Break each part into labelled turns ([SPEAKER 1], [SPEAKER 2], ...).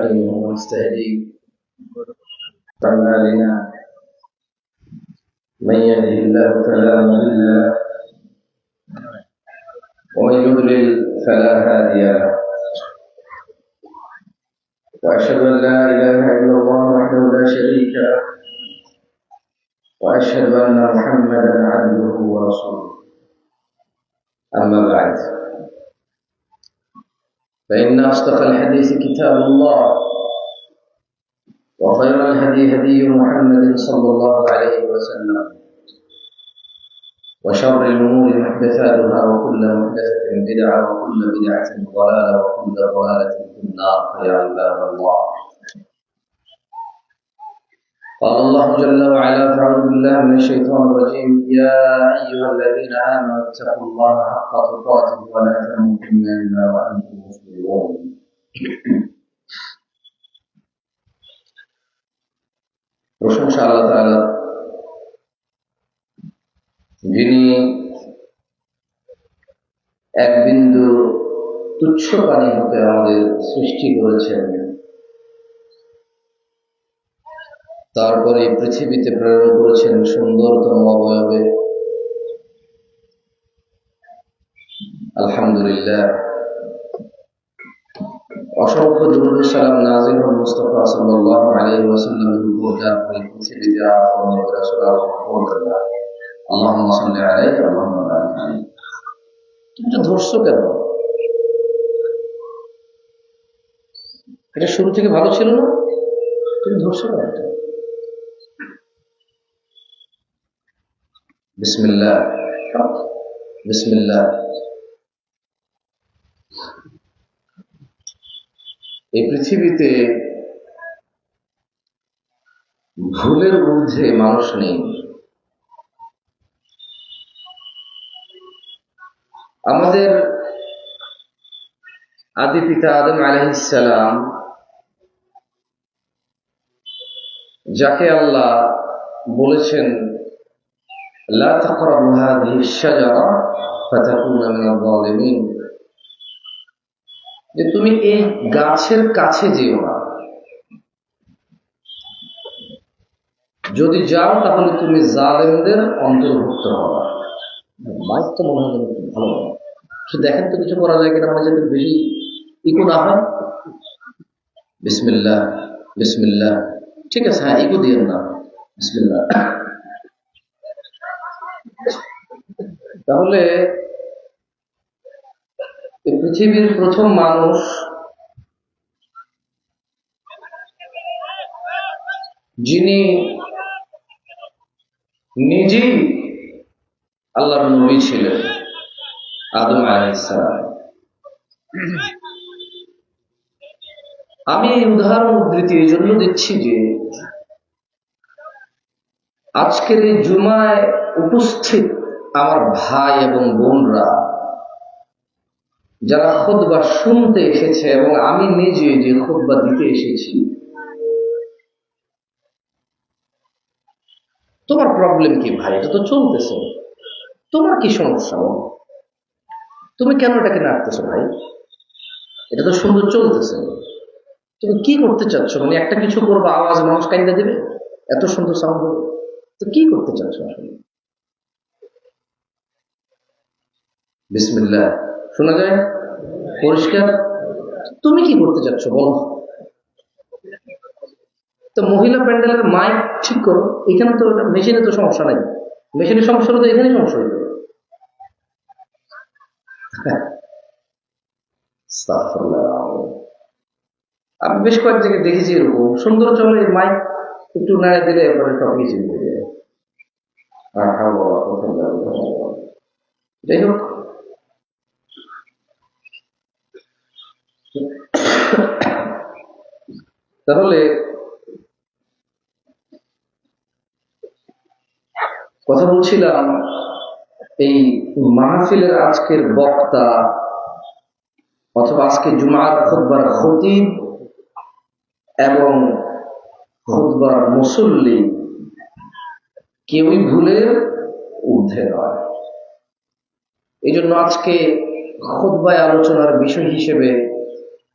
[SPEAKER 1] ونستعينه ونستهديه أعمالنا من يهده الله فلا مضل له ومن يضلل فلا هادي له وأشهد أن لا إله إلا الله وحده لا شريك له وأشهد أن محمدا عبده ورسوله أما بعد فإن أصدق الحديث كتاب الله وخير الهدي هدي محمد صلى الله عليه وسلم وشر الأمور محدثاتها وكل محدثة بدعة وكل بدعة ضلالة وكل ضلالة في النار فيا عباد الله قال الله جل وعلا فأعوذ بالله من الشيطان الرجيم يا أيها الذين آمنوا اتقوا الله حق تقاته ولا تموتن إلا وأنتم مسلمون প্রশংসা আল্লাহ তাআলা যিনি এক বিন্দু তুচ্ছ প্রাণী হতে আমাদের সৃষ্টি করেছেন, তারপরে পৃথিবীতে প্রেরণ করেছেন সুন্দরতম অবয়বে। আলহামদুলিল্লাহ, অসংখ্য দুরূদ সালাম নাযিল হন মুস্তাফা সাল্লাল্লাহু আলাইহি ওয়াসাল্লামের উপর, যার পৃথিবীতে আপন রাসূল আল্লাহ আল্লাহুম্মা সাল্লি আলাইহি ওয়া বারিক আলাইহি। তুমি তো ধরছো কেন? এটা শুরু থেকে ভালো ছিল না? তুমি ধরছো কেন? বিসমিল্লাহ বিসমিল্লাহ। এই পৃথিবীতে ভুলের ঊর্ধ্বে মানুষ নেই। আমাদের আদি পিতা আদম আলাইহিস সালাম, যাকে আল্লাহ বলেছেন লা তাকরাবু হাযিহিশ শাজারা ফাতাকুনা মিনাল যালিমিন, যে তুমি এই গাছের কাছে যেও না, যদি যাও তাহলে তুমি জালেমদের অন্তর্ভুক্ত হবা। মাইক তো মনে হয় ভালো না, দেখেন তো কিছু করা যায় কিনা, মানে যাতে বেশি ইকো না হয়। বিসমিল্লাহ বিসমিল্লাহ। ঠিক আছে, হ্যাঁ, ইকো দিয়েন না। বিসমিল্লাহ। তাহলে পৃথিবীর প্রথম মানুষ যিনি নিজেই আল্লাহর নবী ছিলেন, আদম আলাইহিস সালাম। আমি এই উদাহরণ উদ্ধৃতি এই জন্য দিচ্ছি যে আজকের এই জুমায় উপস্থিত আমার ভাই এবং বোনরা, যারা খুতবা শুনতে এসেছে এবং আমি নিজে যে খুতবা দিতে এসেছি, তোমার প্রবলেম কি ভাই? এটা তো চলতেছে, তোমার কি সমস্যা? তুমি কেন এটাকে নাড়তেছো ভাই? এটা তো সুন্দর চলতেছে, তুমি কি করতে চাচ্ছ? মানে একটা কিছু করবো, আওয়াজ মানুষ কাইন্দা দেবে, এত সুন্দর সাউন্ড হবে, তো কি করতে চাচ্ছ আসলে? বিসমিল্লাহ শোনা যায় পরিষ্কার? তুমি কি করতে চাচ্ছ বলো? তো মহিলা প্যান্ডেলের মাইক ঠিক করো, এখানে তো মেশিনে তো সমস্যা নাই, মেশিনের সমস্যা হলে তো এখানে সমস্যা হইল। আমি বেশ কয়েক জায়গায় দেখেছি এরকম সুন্দর চলে, মাইক একটু নাড়া দিলে এরপরে টপিক চিনতে যায়। যাই হোক, তাহলে কথা বলছিলাম, এই মাহফিলের আজকের বক্তা অথবা আজকে জুমার খুতবার খতিব এবং খুতবার মুসল্লি কেউই ভুলের ঊর্ধ্বে নয়। এই জন্য আজকে খুতবায় আলোচনার বিষয় হিসেবে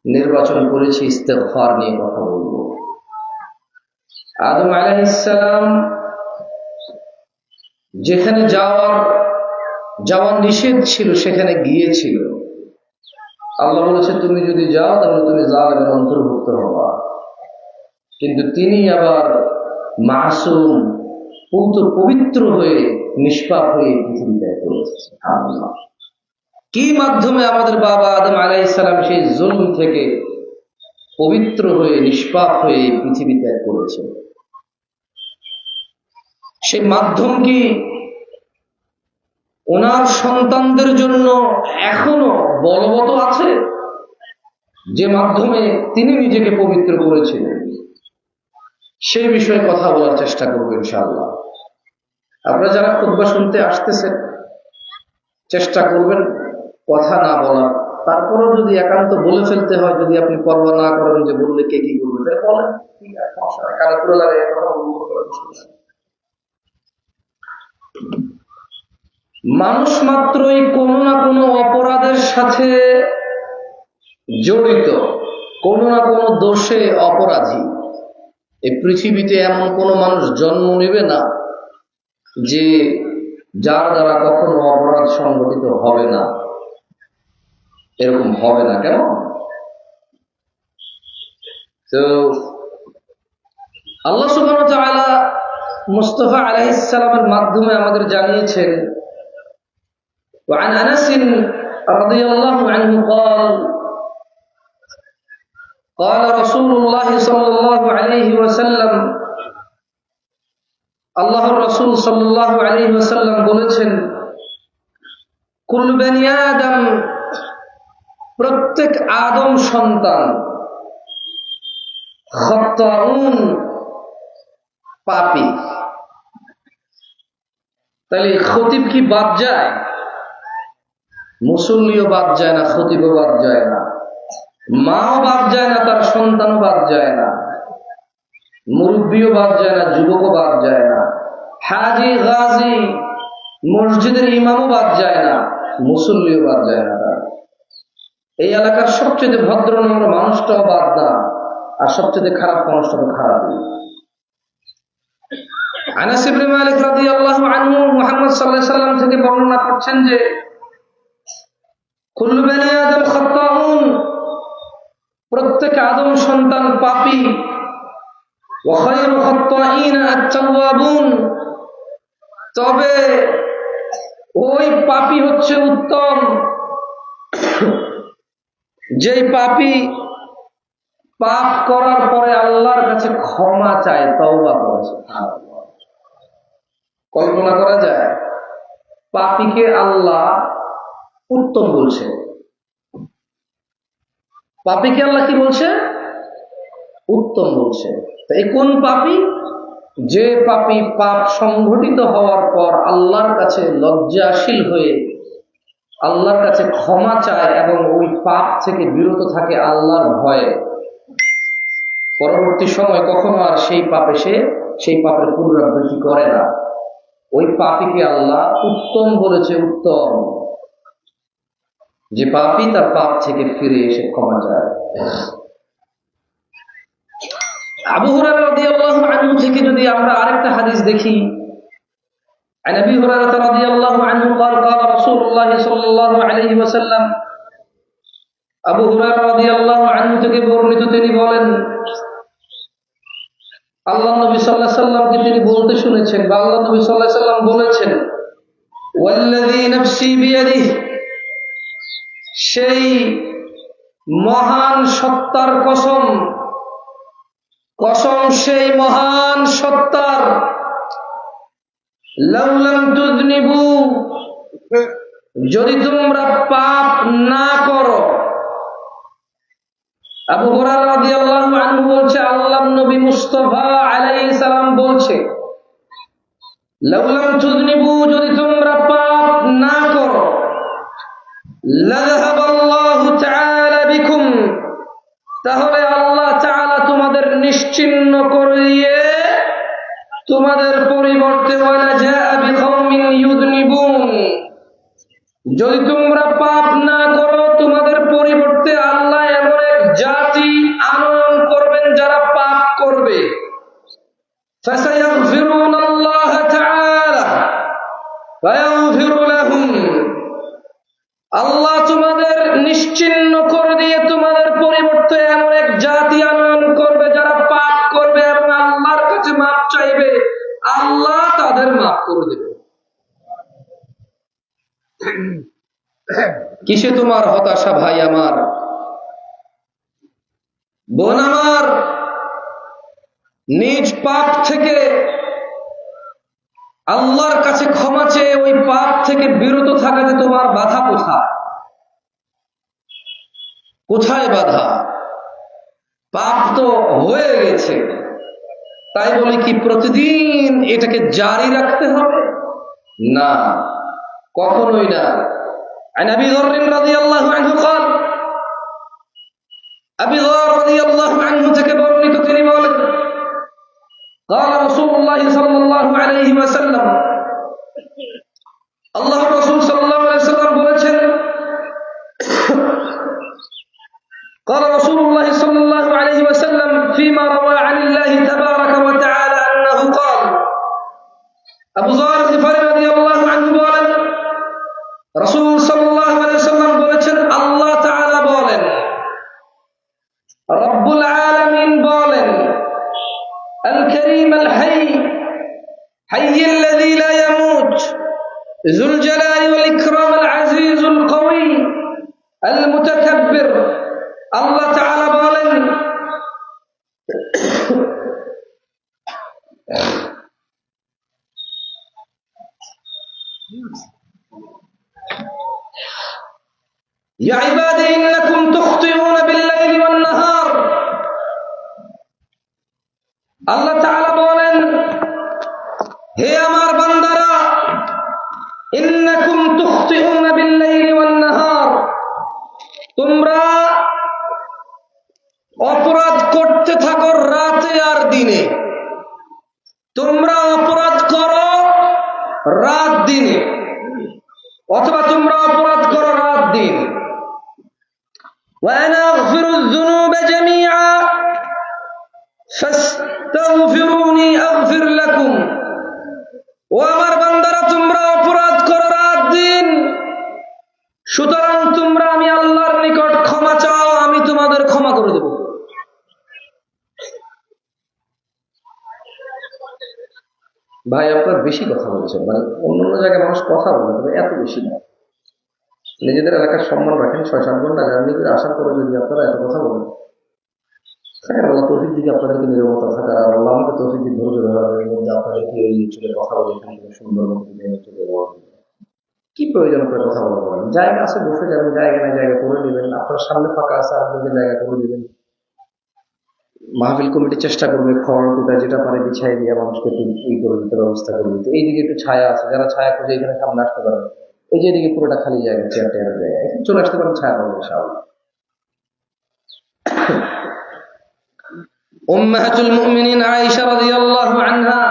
[SPEAKER 1] নির্বাচন করেছি ইস্তেগফার নিয়ে কথা বলবো। আদম আলাইহিস সালাম যেখানে যাওয়ার নিষেধ ছিল সেখানে গিয়েছিল। আল্লাহ বলেছে তুমি যদি যাও তাহলে তুমি জালেমের অন্তর্ভুক্ত হবা, কিন্তু তিনি আবার মাসুম পবিত্র হয়ে নিষ্পাপ হয়ে পৃথিবীতে করেছে। কি মাধ্যমে আমাদের বাবা আদম আলাইহিস সালাম সেই জুলম থেকে পবিত্র হয়ে নিষ্পাপ হয়ে পৃথিবী ত্যাগ করেছে? সেই মাধ্যম কি ওনার সন্তানদের জন্য এখনো বলবৎ আছে, যে মাধ্যমে তিনি নিজেকে পবিত্র করেছিলেন? সেই বিষয়ে কথা বলার চেষ্টা করবো ইনশাআল্লাহ। আপনারা যারা খুতবা শুনতে আসতেছেন চেষ্টা করবেন কথা না বলার। তারপরেও যদি একান্ত বলে ফেলতে হয়, যদি আপনি পরোয়া না করেন যে বললে কে কি করবে, তাহলে বলেন, ঠিক আছে, কানে তুলে লাগে কথা বলবো। মানুষ মাত্রই কোনো না কোনো অপরাধের সাথে জড়িত, কোনো না কোনো দোষে অপরাধী। এই পৃথিবীতে এমন কোনো মানুষ জন্ম নেবে না যে যার দ্বারা কখনো অপরাধ সংঘটিত হবে না। এরকম হবে না কেন? তো আল্লাহ সুবহানাহু ওয়া তাআলা মুস্তাফা আলাইহিস সালামের মাধ্যমে আমাদের জানিয়েছেন, وعن أنس رضي الله عنه قال رسول الله صلى الله عليه وسلم, আল্লাহর রাসূল সাল্লাল্লাহু আলাইহি ওয়াসাল্লাম বলেছেন, কুল্লু বনি আদম, প্রত্যেক আদম সন্তান, খাত্তাউন, পাপী। তাহলে খতিব কি বাদ যায়? মুসল্লিও বাদ যায় না, খতিবও বাদ যায় না, মাও বাদ যায় না, তার সন্তানও বাদ যায় না, মুরব্বিও বাদ যায় না, যুবকও বাদ যায় না, হাজি গাজী মসজিদের ইমামও বাদ যায় না, মুসল্লিও বাদ যায় না। এই এলাকার সবচেয়ে ভদ্র নম্র মানুষটাও বাদ না, আর সবচেয়ে খারাপ মানুষটা তো খারাপই। আনাস ইবনে মালিক রাদিয়াল্লাহু আনহু মুহাম্মদ সাল্লাল্লাহু আলাইহি ওয়াসাল্লাম থেকে বর্ণনা করছেন যে, কুল্লু বনি আদম খাত্তাউন, প্রত্যেক আদম সন্তান পাপী, ওয়া খায়রু খাত্তাইনা আত-তাওয়াবুন, তবে ওই পাপী হচ্ছে উত্তম যেই পাপী পাপ করার পরে আল্লাহর কাছে ক্ষমা চায়, তওবা করে। কল্পনা করা যায় পাপীকে আল্লাহ উত্তম বলছে। পাপীকে আল্লাহ কি বলছে? উত্তম বলছে। এই কোন পাপী? যে পাপী পাপ সংঘটিত হওয়ার পর আল্লাহর কাছে লজ্জাশীল হয়ে আল্লাহর কাছে ক্ষমা চায় এবং ওই পাপ থেকে বিরত থাকে আল্লাহর ভয়ে, পরবর্তী সময় কখনো আর সেই পাপের পুনরাবৃত্তি করে না, ওই পাপীকে আল্লাহ উত্তম বলেছে। উত্তম যে পাপী তার পাপ থেকে ফিরে এসে ক্ষমা চায়। আবু হুরায়রা রাদিয়াল্লাহু আনহু থেকে যদি আমরা আরেকটা হাদিস দেখি, عن أبي هريرة رضي الله عنه قال قال رسول الله صلى الله عليه وسلم, আবু হুরায়রা রাদিয়াল্লাহু আনহু থেকে বর্ণিত, তিনি বলেন, আল্লাহ নবী সাল্লাল্লাহু আলাইহি ওয়াসাল্লামকে তিনি বলতে শুনেছেন, বা আল্লাহ নবী সাল্লাল্লাহু আলাইহি ওয়াসাল্লাম বলেছেন, ওয়াল্লাযী নাফসি বিয়াদিহি, সেই মহান সত্তার কসম, কসম সেই মহান সত্তার, লাউ লাম তুযনিবু, যদি তোমরা পাপ না করো। আবু হুরায়রা রাদিয়াল্লাহু আনহু বলছে, আল্লাহর নবী মুস্তাফা আলাইহিস সালাম বলছে, লাউ লাম তুযনিবু, যদি তোমরা পাপ না করো, লাযাহাবাল্লাহু তাআলা বিকুম, তাহলে আল্লাহ তাআলা তোমাদের নিশ্চিহ্ন করিয়ে তোমাদের পরিবর্তে ওয়ালা জাআ বিকওমিন ইউযনিবুন, যদি তোমরা পাপ না করো তোমাদের পরিবর্তে আল্লাহ এমন এক কিসে তোমার হতাশা ভাই আমার, বোন আমার? নিজ পাপ থেকে আল্লাহর কাছে ক্ষমা চেয়ে ওই পাপ থেকে বিরত থাকাতে তোমার বাধা কোথায়? কোথায় বাধা? পাপ তো হয়ে গেছে, তাই বলে কি প্রতিদিন এটাকে জারি রাখতে হবে? না, কখনোই না। عن أبي ذر رضي الله عنه قال أبي ذر رضي الله عنه থেকে বর্ণিত তিনি বলেন قال رسول الله صلى الله عليه وسلم আল্লাহর রাসূল সাল্লাল্লাহু আলাইহি ওয়াসাল্লাম বলেছেন قال رسول الله صلى الله عليه وسلم فيما روى عن الله تبارك وتعالى أنه قال আবু যর গিফারী রাদিয়াল্লাহু আনহু বলেন রাসূল সাল্লাল্লাহু আলাইহি ওয়াসাল্লাম বলেছেন আল্লাহ তাআলা বলেন, রব্বুল আলামিন বলেন, আল কারীম আল হাই হাইয়্যুল্লাযী লা ইয়ামুত যুল জালালি ওয়াল ইকরাম আল আজিজুল কওয়ী আল মুতাকাব্বির। আল্লাহ তাআলা বলেন يا عبادي إنكم تخطئون بالليل والنهار। আল্লাহ তাআলা বলেন, হে আমার বান্দারা, ইন্নাকুম তুখতিউনা বিল-লাইলি ওয়ান-নাহার, তোমরা অপরাধ করতে থাকো রাতে আর দিনে। তোমরা অপরাধ করো রাত দিনে, অথবা তোমরা অপরাধ করো রাত দিন। وأنا أغفر الذنوب جميعا فاستغفروني أغفر لكم। ও আমার বান্দারা, তোমরা অপরাধ করো রাত দিন, সুতরাং তোমরা আমি আল্লাহর নিকট ক্ষমা চাও, আমি তোমাদের ক্ষমা করে দেব। ভাই আপনারা বেশি কথা বলছেন, মানে অন্য জায়গায় মানুষ কথা বলে, তবে এত বেশি না। নিজেদের এলাকার সম্মান রাখেন, 6-7 ঘন্টা জার্নি করে আসার পরে যদি আপনারা এত কথা বলেন, আল্লাহ তৌফিক দিকে আপনাদেরকে নিরবতা থাকা, আল্লাহ আমাকে তৌফিক দিকে ধৈর্য ধরার মধ্যে আপনাদেরকে এই চলে কথা বলে এখান থেকে সুন্দর মতো চলে যাওয়া। কি প্রয়োজন করে কথা বলা বলেন? জায়গা আছে বসে যাবেন, জায়গা নাই জায়গা করে নেবেন, আপনার সামনে ফাঁকা আছে আপনাদের জায়গা করে নেবেন। মাহফিল কমিটি চেষ্টা করবে খড় কুটা যেটা পারে বিছাই দিয়ে মানুষকে এই করে দিতে ব্যবস্থা করে দিতে। এইদিকে একটু ছায়া আছে, যারা ছায়া খুঁজে এখানে সামনে আসতে পারেন, এই যে এদিকে পুরোটা খালি জায়গা, চেয়ার টেয়ার জায়গা, এখানে চলে আসতে পারেন, ছায়া পাবেন ইনশাআল্লাহ। উম্মাহাতুল মুমিনিন আয়েশা রাদিয়াল্লাহু আনহা,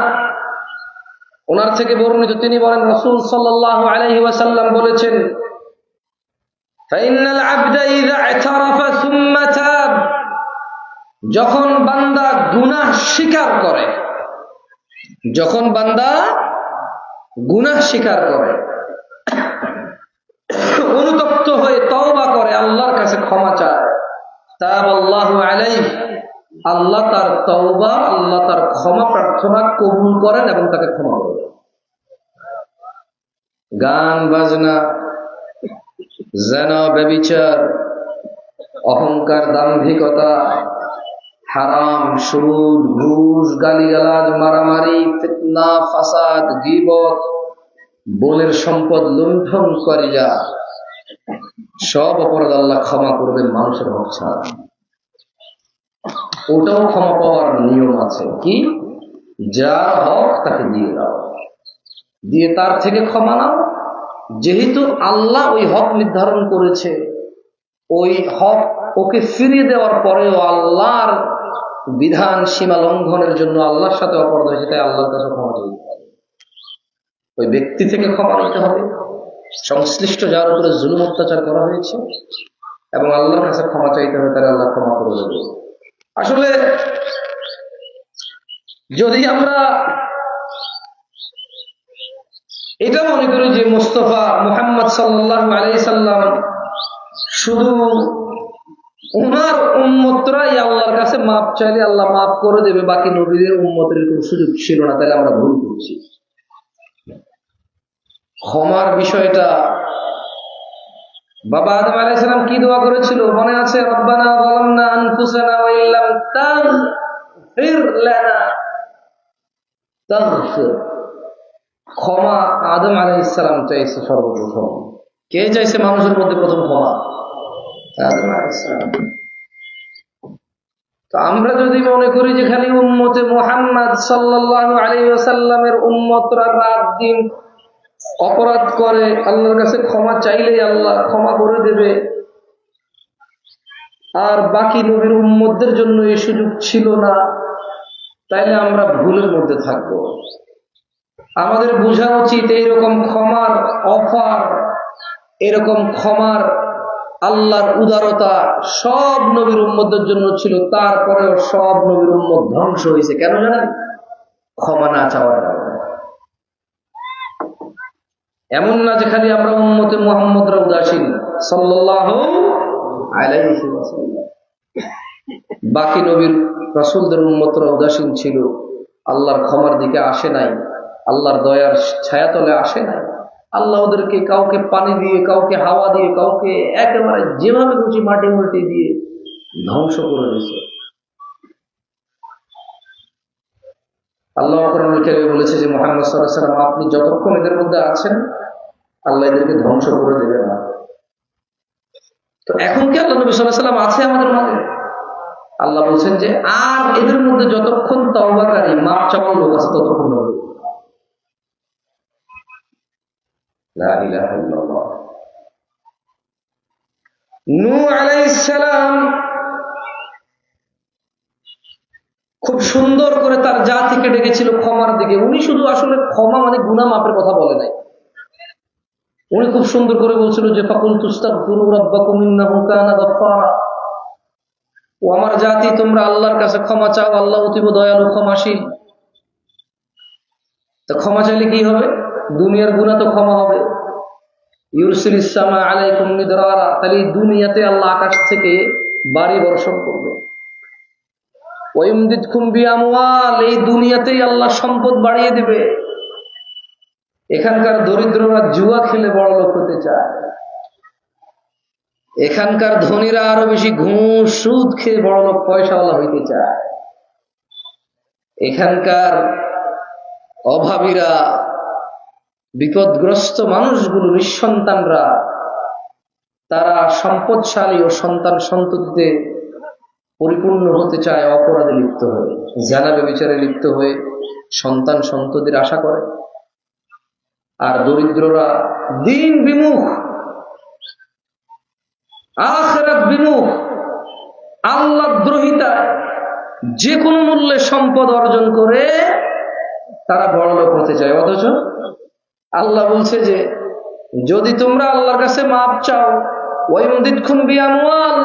[SPEAKER 1] ওনার থেকে বর্ণিত তিনি বলেন রাসূল সাল্লাল্লাহু আলাইহি ওয়াসাল্লাম বলেছেন, ফাইন্নাল আবদা ইযা ইতারাফা সুম্মা তাব, যখন বান্দা গুনাহ স্বীকার করে, যখন বান্দা গুনাহ স্বীকার করে, অনুতপ্ত হয়ে তওবা করে, আল্লাহর কাছে ক্ষমা চায়, তাবাল্লাহু আলাইহি, আল্লাহ তার তওবা, আল্লাহ তার ক্ষমা প্রার্থনা কবুল করেন এবং তাকে ক্ষমা করেন। গান বাজনা, জিনা, ব্যভিচার, অহংকার, দাম্ভিকতা, হারাম, সুদ, ঘুষ, গালিগালাজ, মারামারি, ফিতনা, ফাসাদ, গীবত, বোনের সম্পদ লুণ্ঠন করে যা সব অপরাধ আল্লাহ ক্ষমা করবেন মানুষের হক ছাড়া। ওটাও ক্ষমা পাওয়ার নিয়ম আছে, কি? যার হক তাকে দিয়ে দাও, দিয়ে তার থেকে ক্ষমা নাও। যেহেতু আল্লাহ ওই হক নির্ধারণ করেছে, ওই হক ওকে ফিরিয়ে দেওয়ার পরেও আল্লাহর বিধান সীমা লঙ্ঘনের জন্য আল্লাহর সাথে অপরাধ হয়েছে, তাই আল্লাহর কাছে ক্ষমা চাইতে হবে। ওই ব্যক্তি থেকে ক্ষমা নিতে হবে, সংশ্লিষ্ট যার উপরে জুলুম অত্যাচার করা হয়েছে, এবং আল্লাহর কাছে ক্ষমা চাইতে হবে, তাহলে আল্লাহ ক্ষমা করে দেবে। আসলে যদি আমরা এটা মনে করি যে মুস্তাফা মুহাম্মদ সাল্লাল্লাহু আলাইহি সাল্লাম শুধু ওনার উম্মতরাই আল্লাহর কাছে মাপ চাইলে আল্লাহ মাফ করে দেবে, বাকি নবীদের উম্মতের কোনো সুযোগ ছিল না, তাহলে আমরা ভুল করছি। ক্ষমার বিষয়টা বাবা আদম আলাইহিস সালাম কি দোয়া করেছিল মনে আছে? রব্বানা যালামনা আনফুসানা ওয়া ইল্লাম তাগফির লানা তাগফির। ক্ষমা আদম আলাইহিস সালাম চাইছে সর্বপ্রথম। কে চাইছে মানুষের মধ্যে প্রথম ক্ষমা? আদম আলাইহিস সালাম। তো আমরা যদি মনে করি যে খালি উম্মতে মুহাম্মদ সাল্লাল্লাহু আলাইহি ওয়াসাল্লামের উম্মতরা রাত দিন অপরাধ করে, আল্লাহর কাছে ক্ষমা চাইলেই আল্লাহ ক্ষমা করে দেবে, আর বাকি নবীর উম্মতদের জন্য এই সুযোগ ছিল না, তাইলে আমরা ভুলের মধ্যে থাকবো। আমাদের বোঝা উচিত এইরকম ক্ষমার অফার, এরকম ক্ষমার আল্লাহর উদারতা সব নবীর উম্মতদের জন্য ছিল, তারপরেও সব নবীর উম্মত ধ্বংস হয়েছে। কেন জানেন? ক্ষমা না চাওয়ার কারণে। এমন না যে খালি আমরা উম্মতে মুহাম্মদরা উদাসীন সাল্লাল্লাহু আলাইহি ওয়াসাল্লাম, বাকি নবীর রাসূলদের উম্মতরা উদাসীন ছিল, আল্লাহর ক্ষমার দিকে আসে নাই, আল্লাহর দয়ার ছায়াতলে আসে নাই। আল্লাহ ওদেরকে কাউকে পানি দিয়ে, কাউকে হাওয়া দিয়ে, কাউকে একেবারে যেভাবে খুশি মাটি উল্টে দিয়ে ধ্বংস করে দিয়েছে। আল্লাহ কোরআনুল কারীমে বলেছে যে মুহাম্মদ সাল্লাল্লাহু আলাইহি ওয়াসাল্লাম আপনি যতক্ষণ এদের মধ্যে আছেন আল্লাহ এদেরকে ধ্বংস করে দেবেন না। তো এখন কি আল্লাহ নবী সাল্লাল্লাহু আলাইহি ওয়াসাল্লাম আছে আমাদের মাঝে? আল্লাহ বলছেন যে আর এদের মধ্যে যতক্ষণ তওবাকারী মাফ চাওয়ার লোক আছে ততক্ষণ হবে। লা ইলাহা ইল্লাল্লাহ। নূহ আলাইহিস সালাম খুব সুন্দর করে তার জাতিকে ডেকেছিল ক্ষমার দিকে। উনি শুধু আসলে ক্ষমা মানে গুনাহ মাফের কথা বলে নাই, উনি খুব সুন্দর করে বলছিল যে ফাকুলতু আস্তাগফিরু রাব্বাকুম ইন্নাহু কানা গাফফারা। ও আমার জাতি, তোমরা আল্লাহর কাছে ক্ষমা চাও, আল্লাহ অতীব দয়ালু ক্ষমাশীল। তো ক্ষমা চাইলে কি হবে? দুনিয়ার গুনাহ তো ক্ষমা হবে। ইউরসিলিস সামা আলাইকুম মিদরারা, তাহলে দুনিয়াতে আল্লাহ আকাশ থেকে বাড়ি বর্ষণ করবে। ওয়ায়ুমদিদকুম বিআমওয়াল, এই দুনিয়াতেই আল্লাহ সম্পদ বাড়িয়ে দিবে। এখানকার দরিদ্ররা জুয়া খেলে বড় লোক হতে চায়, এখানকার ধনীরা আরো বেশি ঘুষ সুদ খেয়ে বড় লোক পয়সাওয়ালা হইতে চায়, এখানকার অভাবীরা, বিপদগ্রস্ত মানুষগুলো, নিঃসন্তানরা, তারা সম্পদশালী ও সন্তান সন্ততিতে পরিপূর্ণ হতে চায়, অপরাধে লিপ্ত হয়ে, জিনা ব্যভিচারে লিপ্ত হয়ে সন্তান সন্ততির আশা করে। আর দরিদ্ররা দিন বিমুখ, আখিরাত বিমুখ, আল্লাহ দ্রোহিতায় যে কোনো মূল্যে সম্পদ অর্জন করে তারা বড় লোক হতে চায়। অথচ আল্লাহ বলছে যে যদি তোমরা আল্লাহর কাছে মাপ চাও, ওয়ায়ুমদিদকুম বিআমওয়াল,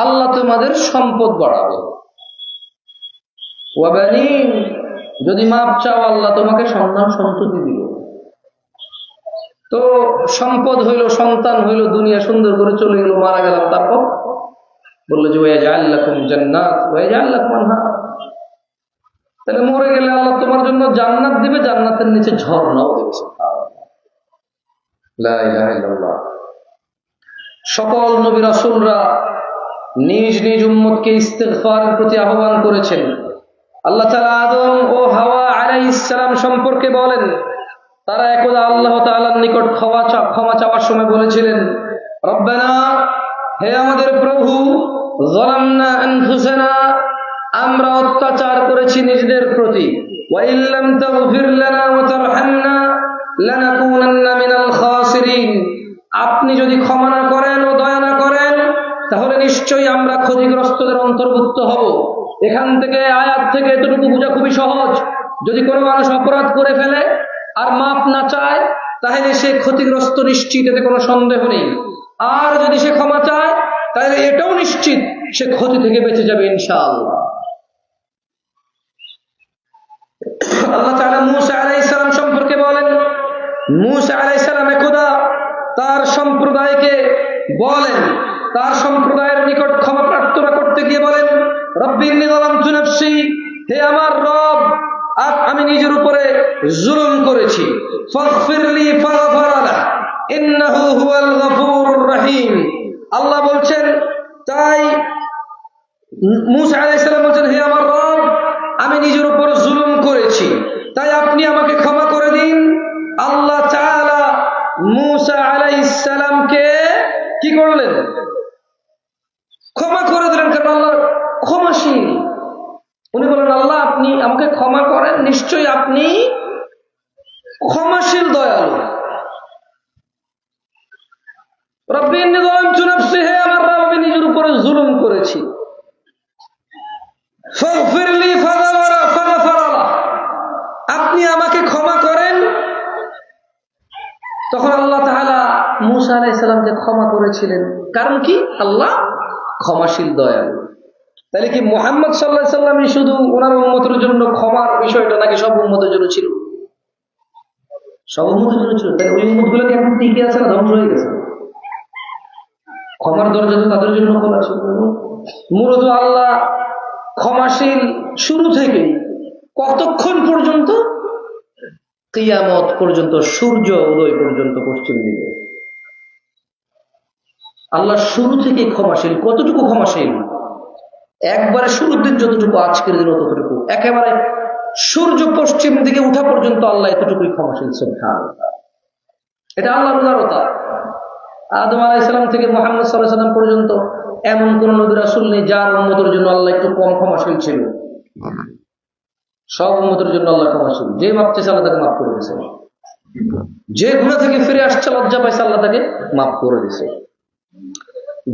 [SPEAKER 1] আল্লাহ তোমাদের সম্পদ বাড়াবে, ওয়া বানিন, যদি মাপ চাও আল্লাহ তোমাকে সন্তান সন্ততি দিবে। তো সম্পদ হইল, সন্তান হইল, দুনিয়া সুন্দর করে চলে গেল, মারা গেলাম, তারপর বললো যে ওয়াজআল লাকুম জান্নাত ওয়াজআল লাকুম আনহার, তাহলে মরে গেলে আল্লাহ তোমার জন্য জান্নাত দিবে, জান্নাতের নিচে ঝর্ণাও দেবে। লা ইলাহা ইল্লাল্লাহ। সকল নবী রাসূলরা নিজ নিজ উম্মতকে ইস্তিগফারের প্রতি আহ্বান করেছেন। আল্লাহ তাআলা আদম ও হাওয়া আলাইহিস সালাম সম্পর্কে বলেন, তারা একদা আল্লাহ তাআলার নিকট ক্ষমা চাওয়ার সময় বলেছিলেন, রব্বানা, হে আমাদের প্রভু, যালামনা আনফুসানা, আমরা অত্যাচার করেছি নিজেদের প্রতি, ওয়া ইল্লাম তাগফির লানা ওয়া তারহামনা লানাকুনান্না মিনাল খাসিরিন, আপনি যদি ক্ষমা না করেন ও দয়া না করেন তাহলে নিশ্চয়ই আমরা ক্ষতিগ্রস্তদের অন্তর্ভুক্ত হব। এখান থেকে, আয়াত থেকে এতটুকু বোঝা খুবই সহজ, যদি কোনো মানুষ অপরাধ করে ফেলে আর মাফ না চায় তাহলে সে ক্ষতিগ্রস্ত নিশ্চিত, এতে কোনো সন্দেহ নেই। আর যদি সে ক্ষমা চায় তাহলে এটাও নিশ্চিত সে ক্ষতি থেকে বেঁচে যাবে ইনশাআল্লাহ। আল্লাহ তাআলা মূসা আলাইহিস সালাম সম্পর্কে বলেন, মূসা আলাইহিস সালাম একদা তার সম্প্রদায়কে বলেন, তার সম্প্রদায়ের নিকট ক্ষমা প্রার্থনা করতে গিয়ে বলেন, রব্বি ইন্নী যালামতু নাফসি, হে আমার রব, আমি নিজের উপরে জুলুম করেছি, ফাগফিরলি ফাগফারা লাহ,
[SPEAKER 2] ইন্নাহু হুয়াল গফুরুর রহিম। আল্লাহ বলছেন, তাই মূসা আলাইহিস সালাম বলছেন, হে আমার রব, আমি নিজের উপর জুলুম করেছি, তাই আপনি আমাকে ক্ষমা করে দিন। আল্লাহ তাআলা মূসা আলাইহিস সালামকে কি করলেন? ক্ষমা করে দিলেন, কারণ আল্লাহ ক্ষমাশীল। উনি বলেন, আল্লাহ আপনি আমাকে ক্ষমা করেন, নিশ্চয়ই আপনি ক্ষমাশীল, দয়ালু। রব্বি ইন্নী যালামতু নাফসি, হে আমার রব, আমি নিজের উপরে জুলুম করেছি। ফাগফিরলি ফাগফারা লাহ, আপনি আমাকে ক্ষমা করেন। তখন আল্লাহ তাআলা মূসা আলাইহিস সালামকে ক্ষমা করেছিলেন। কারণ কি? আল্লাহ ক্ষমাশীল, দয়ালু। তাহলে কি মুহাম্মদ সাল্লাল্লাহু আলাইহি সাল্লামই শুধু ওনার উম্মতের জন্য ক্ষমার বিষয়টা, নাকি সব উম্মতের জন্য ছিল? সব উম্মতের জন্য ছিল। তাহলে ওই উম্মতগুলো কি এখন টিকে আছে না ধ্বংস হয়ে গেছে? ক্ষমার দরজা তো তাদের জন্য খোলা ছিল। মূলত আল্লাহ ক্ষমাশীল শুরু থেকে, কতক্ষণ পর্যন্ত? কিয়ামত পর্যন্ত, সূর্য উদয় পর্যন্ত পশ্চিম দিকে। আল্লাহ শুরু থেকে ক্ষমাশীল। কতটুকু ক্ষমাশীল? একবারে শুরুর দিন যতটুকু, আজকের দিন ততটুকু, একেবারে সূর্য পশ্চিম দিকে উঠা পর্যন্ত আল্লাহ এতটুকুই ক্ষমাশীল। সুবহানাল্লাহ, এটা আল্লাহর উদারতা। আদম আলাইহিস সালাম থেকে মুহাম্মদ সাল্লাল্লাহু আলাইহি ওয়াসাল্লাম পর্যন্ত এমন কোন নবী রাসূল নেই যার উম্মতের জন্য আল্লাহ একটু কম ক্ষমাশীল ছিল। সব উম্মতের জন্য আল্লাহ ক্ষমাশীল। যে মাপ চেয়েছে আল্লাহ তাকে মাফ করে দিয়েছে, যে গুনাহ থেকে ফিরে আসছে, লজ্জা পাইছে, আল্লাহ তাকে মাফ করে দিয়েছে।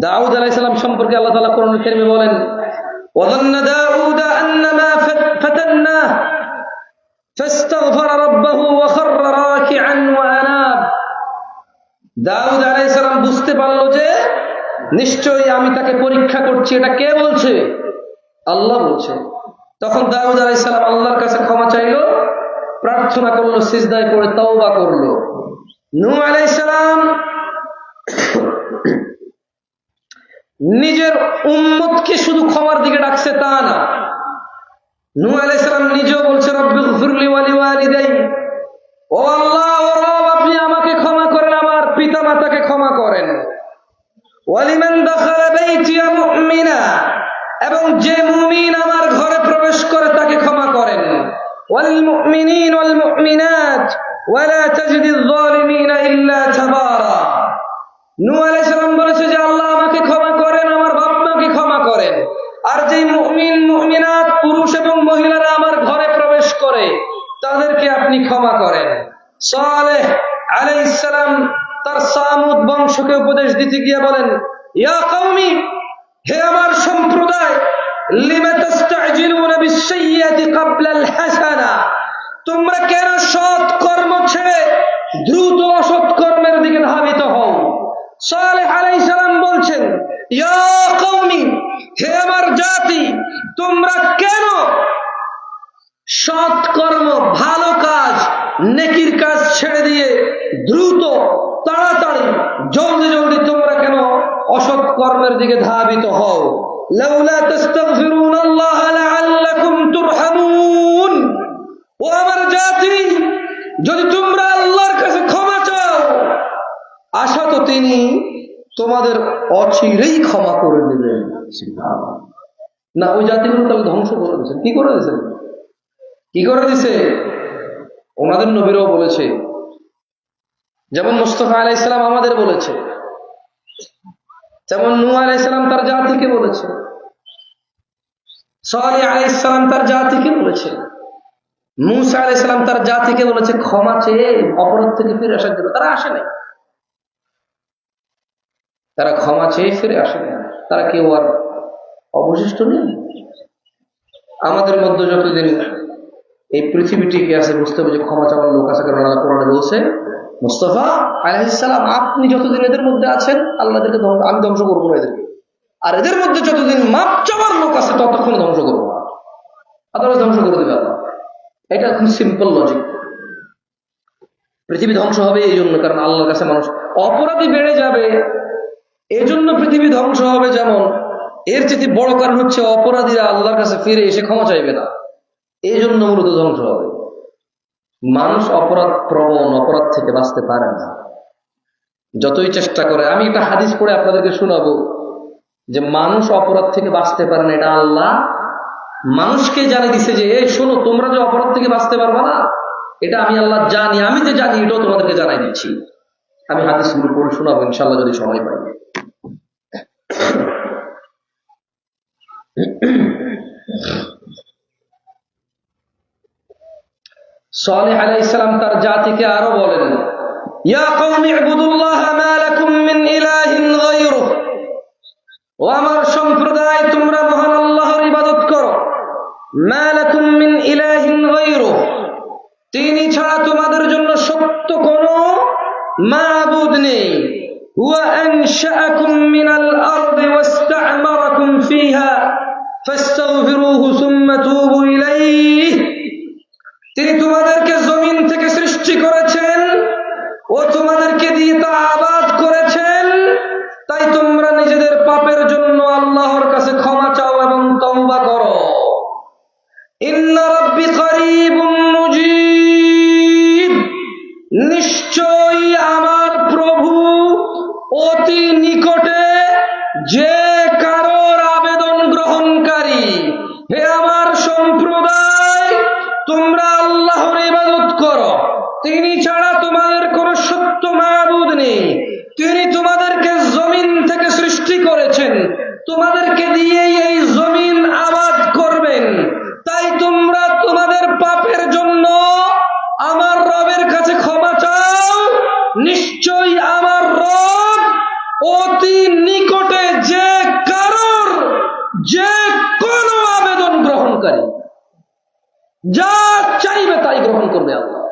[SPEAKER 2] দাউদ আলাইহিস সালাম সম্পর্কে আল্লাহ তাআলা কোরআনুল কারীমে বলেন, ওয়াযান্না দাউদ আন্নামা ফাতান্নাহ ফাস্তাগফারা রাব্বাহু ওয়া খাররা রাকিআন ওয়া আনাব। দাউদ আলাইহিস সালাম বুঝতে পারলো যে নিশ্চয়ই আমি তাকে পরীক্ষা করছি। এটা কে বলছে? আল্লাহ বলছে। তখন দাউদ আলাইহিস সালাম আল্লাহর কাছে ক্ষমা চাইলো, প্রার্থনা করলো, সিজদায় পড়ে তওবা করলো। নূহ আলাইহিস সালাম নিজের উম্মতকে শুধু ক্ষমার দিকে ডাকছে তা না, নূহ আলাইহিস সালাম নিজেও বলছে, রব্বিগফিরলি ওয়া লিওয়ালিদাই, ও আল্লাহ, ও রব, আপনি আমাকে ক্ষমা করেন, আমার পিতামাতাকে ক্ষমা করেন। ওয়ালিমান দাখালা বাইতিয়া মুমিনা, এবং যে মুমিন আমার ঘরে প্রবেশ করে তাকে ক্ষমা করেন। ওয়াল মুমিনিন ওয়াল মুমিনাত ওয়া লা তাজিদিয যালিমিনা ইল্লা তাবারা। নূহ আলাইহিস সালাম বলেছে যে আল্লাহ আমাকে ক্ষমা করেন, আমার বাপ মাকে ক্ষমা করেন, আর যে মুমিন মুমিনাত পুরুষ এবং মহিলারা আমার ঘরে প্রবেশ করে তাদেরকে আপনি ক্ষমা করেন। সালেহ আলাইহিস সালাম তার সামুদ বংশকে উপদেশ দিতে গিয়ে বলেন, ইয়া কওমি, হে আমার সম্প্রদায়, লিমা তাস্তাজিলুনা বিস-সাইয়্যাতি ক্বাবলা আল-হাসানা, তোমরা কেন সৎ কর্ম ছেড়ে দ্রুত অসৎ কর্মের দিকে ধাবিত হও? সালেহ আলাইহিস সালাম বলছেন, ইয়া কওমি, হে আমার জাতি, তোমরা কেন সৎ কর্ম, ভালো কাজ, নেকির কাজ ছেড়ে দিয়ে দ্রুত, তাড়াতাড়ি, জলদি জলদি তোমরা কেন অসৎ কর্মের দিকে ধাবিত হও? লাউলা তাস্তাগফিরুনাল্লাহ লাআল্লাকুম তুরহামুন, ও আমার জাতি, যদি তোমরা আল্লাহর কাছে ক্ষমা চাও, আশা তো তিনি তোমাদের অচিরেই ক্ষমা করে দেবেন। না, ওই জাতিগুলো তাহলে ধ্বংস করে দিয়েছেন। কি করে দিয়েছেন? কি করে দিছে? ওনাদের নবীরাও বলেছে, যেমন মুস্তাফা আলাইহিস সালাম আমাদের বলেছে, যেমন নূহ আলাইহিস সালাম তার জাতিকে বলেছে, সালেহ আলাইহিস সালাম তার জাতিকে বলেছে, মূসা আলাইহিস সালাম তার জাতিকে বলেছে ক্ষমা চেয়ে অপরাধ থেকে ফিরে আসার জন্য। তারা আসে নাই, তারা ক্ষমা চেয়ে ফিরে আসে নাই। তারা কেউ আর অবশিষ্ট নেই। আমাদের মধ্যে যতদিন এই পৃথিবী টিকে আছে, বুঝতে হবে যে ক্ষমা চাওয়ার লোক আছে। কারণ আল্লাহ কোরআনে বলছে, মুস্তাফা আলাইহিস সালাম, আপনি যতদিন এদের মধ্যে আছেন, আল্লাহদেরকে আমি ধ্বংস করবো না এদেরকে। আর এদের মধ্যে যতদিন মাপ চাওয়ার লোক আছে, ততক্ষণ ধ্বংস করবো না, আদালত ধ্বংস করে দেবে আল্লাহ। এটা খুব সিম্পল লজিক। পৃথিবী ধ্বংস হবে এই জন্য, কারণ আল্লাহর কাছে মানুষ অপরাধী বেড়ে যাবে, এই জন্য পৃথিবী ধ্বংস হবে। যেমন এর চেয়ে বড় কারণ হচ্ছে অপরাধীরা আল্লাহর কাছে ফিরে এসে ক্ষমা চাইবে না, এই জন্য মূলত ধ্বংস হবে। মানুষ অপরাধ প্রবণ, অপরাধ থেকে বাঁচতে পারে না। যতই চেষ্টা করে। আমি একটা হাদিস পড়ে আপনাদেরকে শোনাবো যে মানুষ অপরাধ থেকে বাঁচতে পারে না, এটা আল্লাহ মানুষকে জানিয়ে দিছে যে এই শোনো, তোমরা যে অপরাধ থেকে বাঁচতে পারবা না, এটা আমি আল্লাহ জানি, আমি যে জানি এটাও তোমাদেরকে জানাই দিচ্ছি। আমি হাদিসগুলো পড়ে শোনাবো ইনশাআল্লাহ যদি সময় পাই। সালেহ আলাইহিস সালাম তার জাতিকে আরো বলেন, ইয়া কওমি ইবুদুল্লাহ মা লাকুম মিন ইলাহিন গায়রুহু, ও আমার সম্প্রদায় তোমরা মহান আল্লাহর ইবাদত করো। মা লাকুম মিন ইলাহিন গায়রুহু, তিনি ছাড়া তোমাদের জন্য সত্য কোনো মাবুদ নেই। হুয়া আনশাআকুম মিনাল আরদি ওয়াস্তা'মারাকুম ফিহা ফাস্তাগফিরুহু সুম্মা তুবু ইলাইহি, তিনি তোমাদেরকে জমিন থেকে সৃষ্টি করেছেন ও তোমাদেরকে দিয়ে তা আবাদ করেছেন, তাই তোমরা নিজেদের পাপের জন্য আল্লাহর কাছে ক্ষমা চাও এবং তওবা করো। ইন্না রাব্বি করিবুম মুজিব, নিশ্চয়ই আমার প্রভু অতি নিকটে যে কারোর আবেদন গ্রহণকারী। হে আমার সম্প্রদায়, তোমরা আল্লাহর ইবাদত করো, তিনি ছাড়া তোমাদের কোনো সত্য মাবুদ নেই। তিনি তোমাদেরকে জমিন থেকে সৃষ্টি করেছেন, তোমাদেরকে দিয়েই এই জমিন আবাদ করবেন, তাই তোমরা তোমাদের পাপের জন্য আমার রবের কাছে ক্ষমা চাও। নিশ্চয়ই আমার রব অতি নিকটে যে কারোর যে কোনো আবেদন গ্রহণকারী, যা চাইবে তাই গ্রহণ করবে আল্লাহ।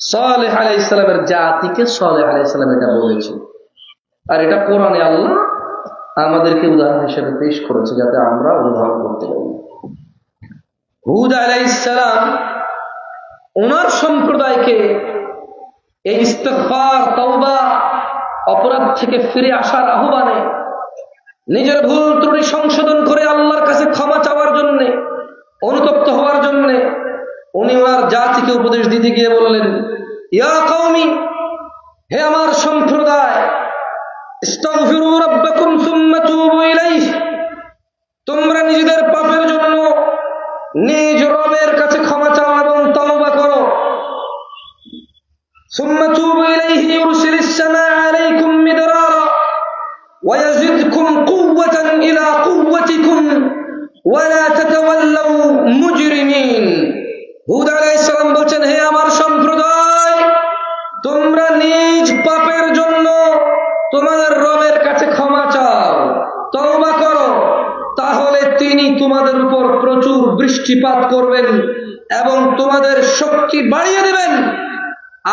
[SPEAKER 2] সালেহ আলাইহিস সালামের জাতিকে সালেহ আলাইহিস সালাম এটা বলেছে, আর এটা কোরআনে আল্লাহ আমাদেরকে উদাহরণ হিসেবে পেশ করেছে যাতে আমরা অনুধাবন করতে পারি। হুদ আলাইহিস সালাম ওনার সম্প্রদায়কে এই ইস্তিগফার, তওবা, অপরাধ থেকে ফিরে আসার আহ্বানে, নিজের ভুল ত্রুটি সংশোধন করে আল্লাহর কাছে ক্ষমা চাওয়ার জন্য, অনুতপ্ত হওয়ার জন্য উনি ওনার জাতিকে উপদেশ দিতে গিয়ে বললেন, ইয়া কওমি, হে আমার সম্প্রদায়, ইস্তাগফিরু রাব্বাকুম সুম্মা তুবু ইলাইহি, তোমরা নিজেদের পাপের জন্য নিজ রবের কাছে ক্ষমা চাও এবং তওবা করো। সুম্মা তুবু ইলাইহি ইউরসিলিস সামা আলাইকুম মিদরারা ওয়া ইয়াজিদকুম কুওয়াতান ইলা কুওয়াতিকুম ওয়া লা তাতাওয়াল্লাউ মুজরিমিন। হুদ আলাইহিস সালাম বলছেন, হে আমার সম্প্রদায়, তোমরা নিজ পাপের জন্য তোমাদের রবের কাছে ক্ষমা চাও, তওবা করো, তাহলে তিনি তোমাদের উপর প্রচুর বৃষ্টিপাত করবেন এবং তোমাদের শক্তি বাড়িয়ে দেবেন।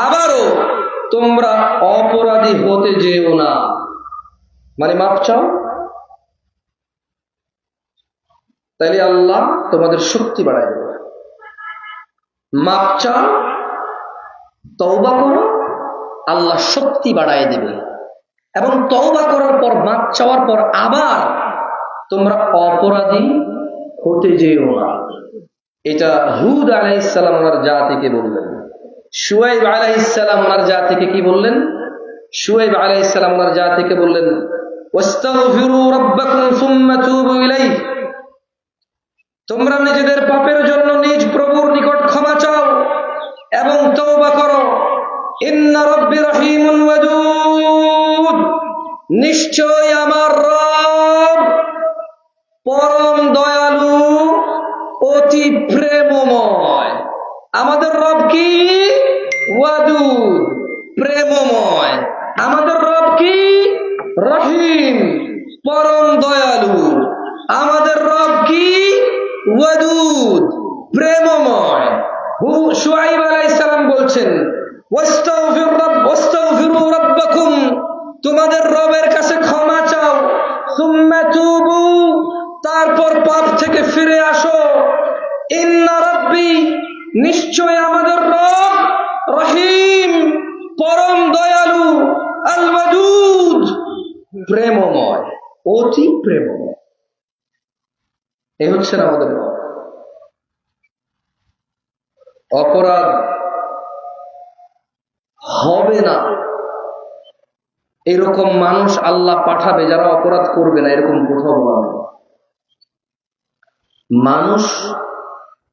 [SPEAKER 2] আবারও তোমরা অপরাধী হতে যেও না, মানে মাপ চাও, তাইলে আল্লাহ তোমাদের শক্তি বাড়ায় দেবে। মাপ চাও, তওবা করো, আল্লাহ শক্তি বাড়ায় দেবে, এবং তওবা করার পর, মাপ চাওয়ার পর আবার তোমরা অপরাধী হতে যেও না। এটা হুদ আলাইহিস সালাম ওনার জাতিকে বললেন। শুআইব আলাইহিস সালাম ওনার জাতিকে কি বললেন? শুআইব আলাইহিস সালাম ওনার জাতিকে বললেন, ওয়াস্তাগফিরু রাব্বাকুম সুম্মা তুবু ইলাইহি, তোমরা নিজেদের পাপের জন্য নিজ প্রভুর নিকট ক্ষমা চাও এবং তওবা করো। ইন্না রাব্বি রহিমুন ওয়াদুদ, নিশ্চয় আমার রব পরম দয়ালু, অতি প্রেমময়। আমাদের রব কি? ওয়াদুদ, প্রেমময়। আমাদের রব কি? রহিম, পরম দয়ালু। আমাদের রব কি? ওয়াদুদ, প্রেমময়। শুআইব আলাইহিস সালাম বলছেন, ওয়াস্তাগফিরু রাব্বাকুম, তোমাদের রবের কাছে ক্ষমা চাও, সুম্মা তুবু, তারপর পাপ থেকে ফিরে আসো। ইন্না রাব্বি, নিশ্চয় আমাদের রব রহিম, পরম দয়ালু, আল ওয়াদুদ, প্রেমময়, অতি প্রেমময়। এই হচ্ছেন আমাদের রব। অপরাধ হবে না। এরকম মানুষ আল্লাহ পাঠাবে যারা অপরাধ করবে না, এরকম কোথাও বলা নেই। মানুষ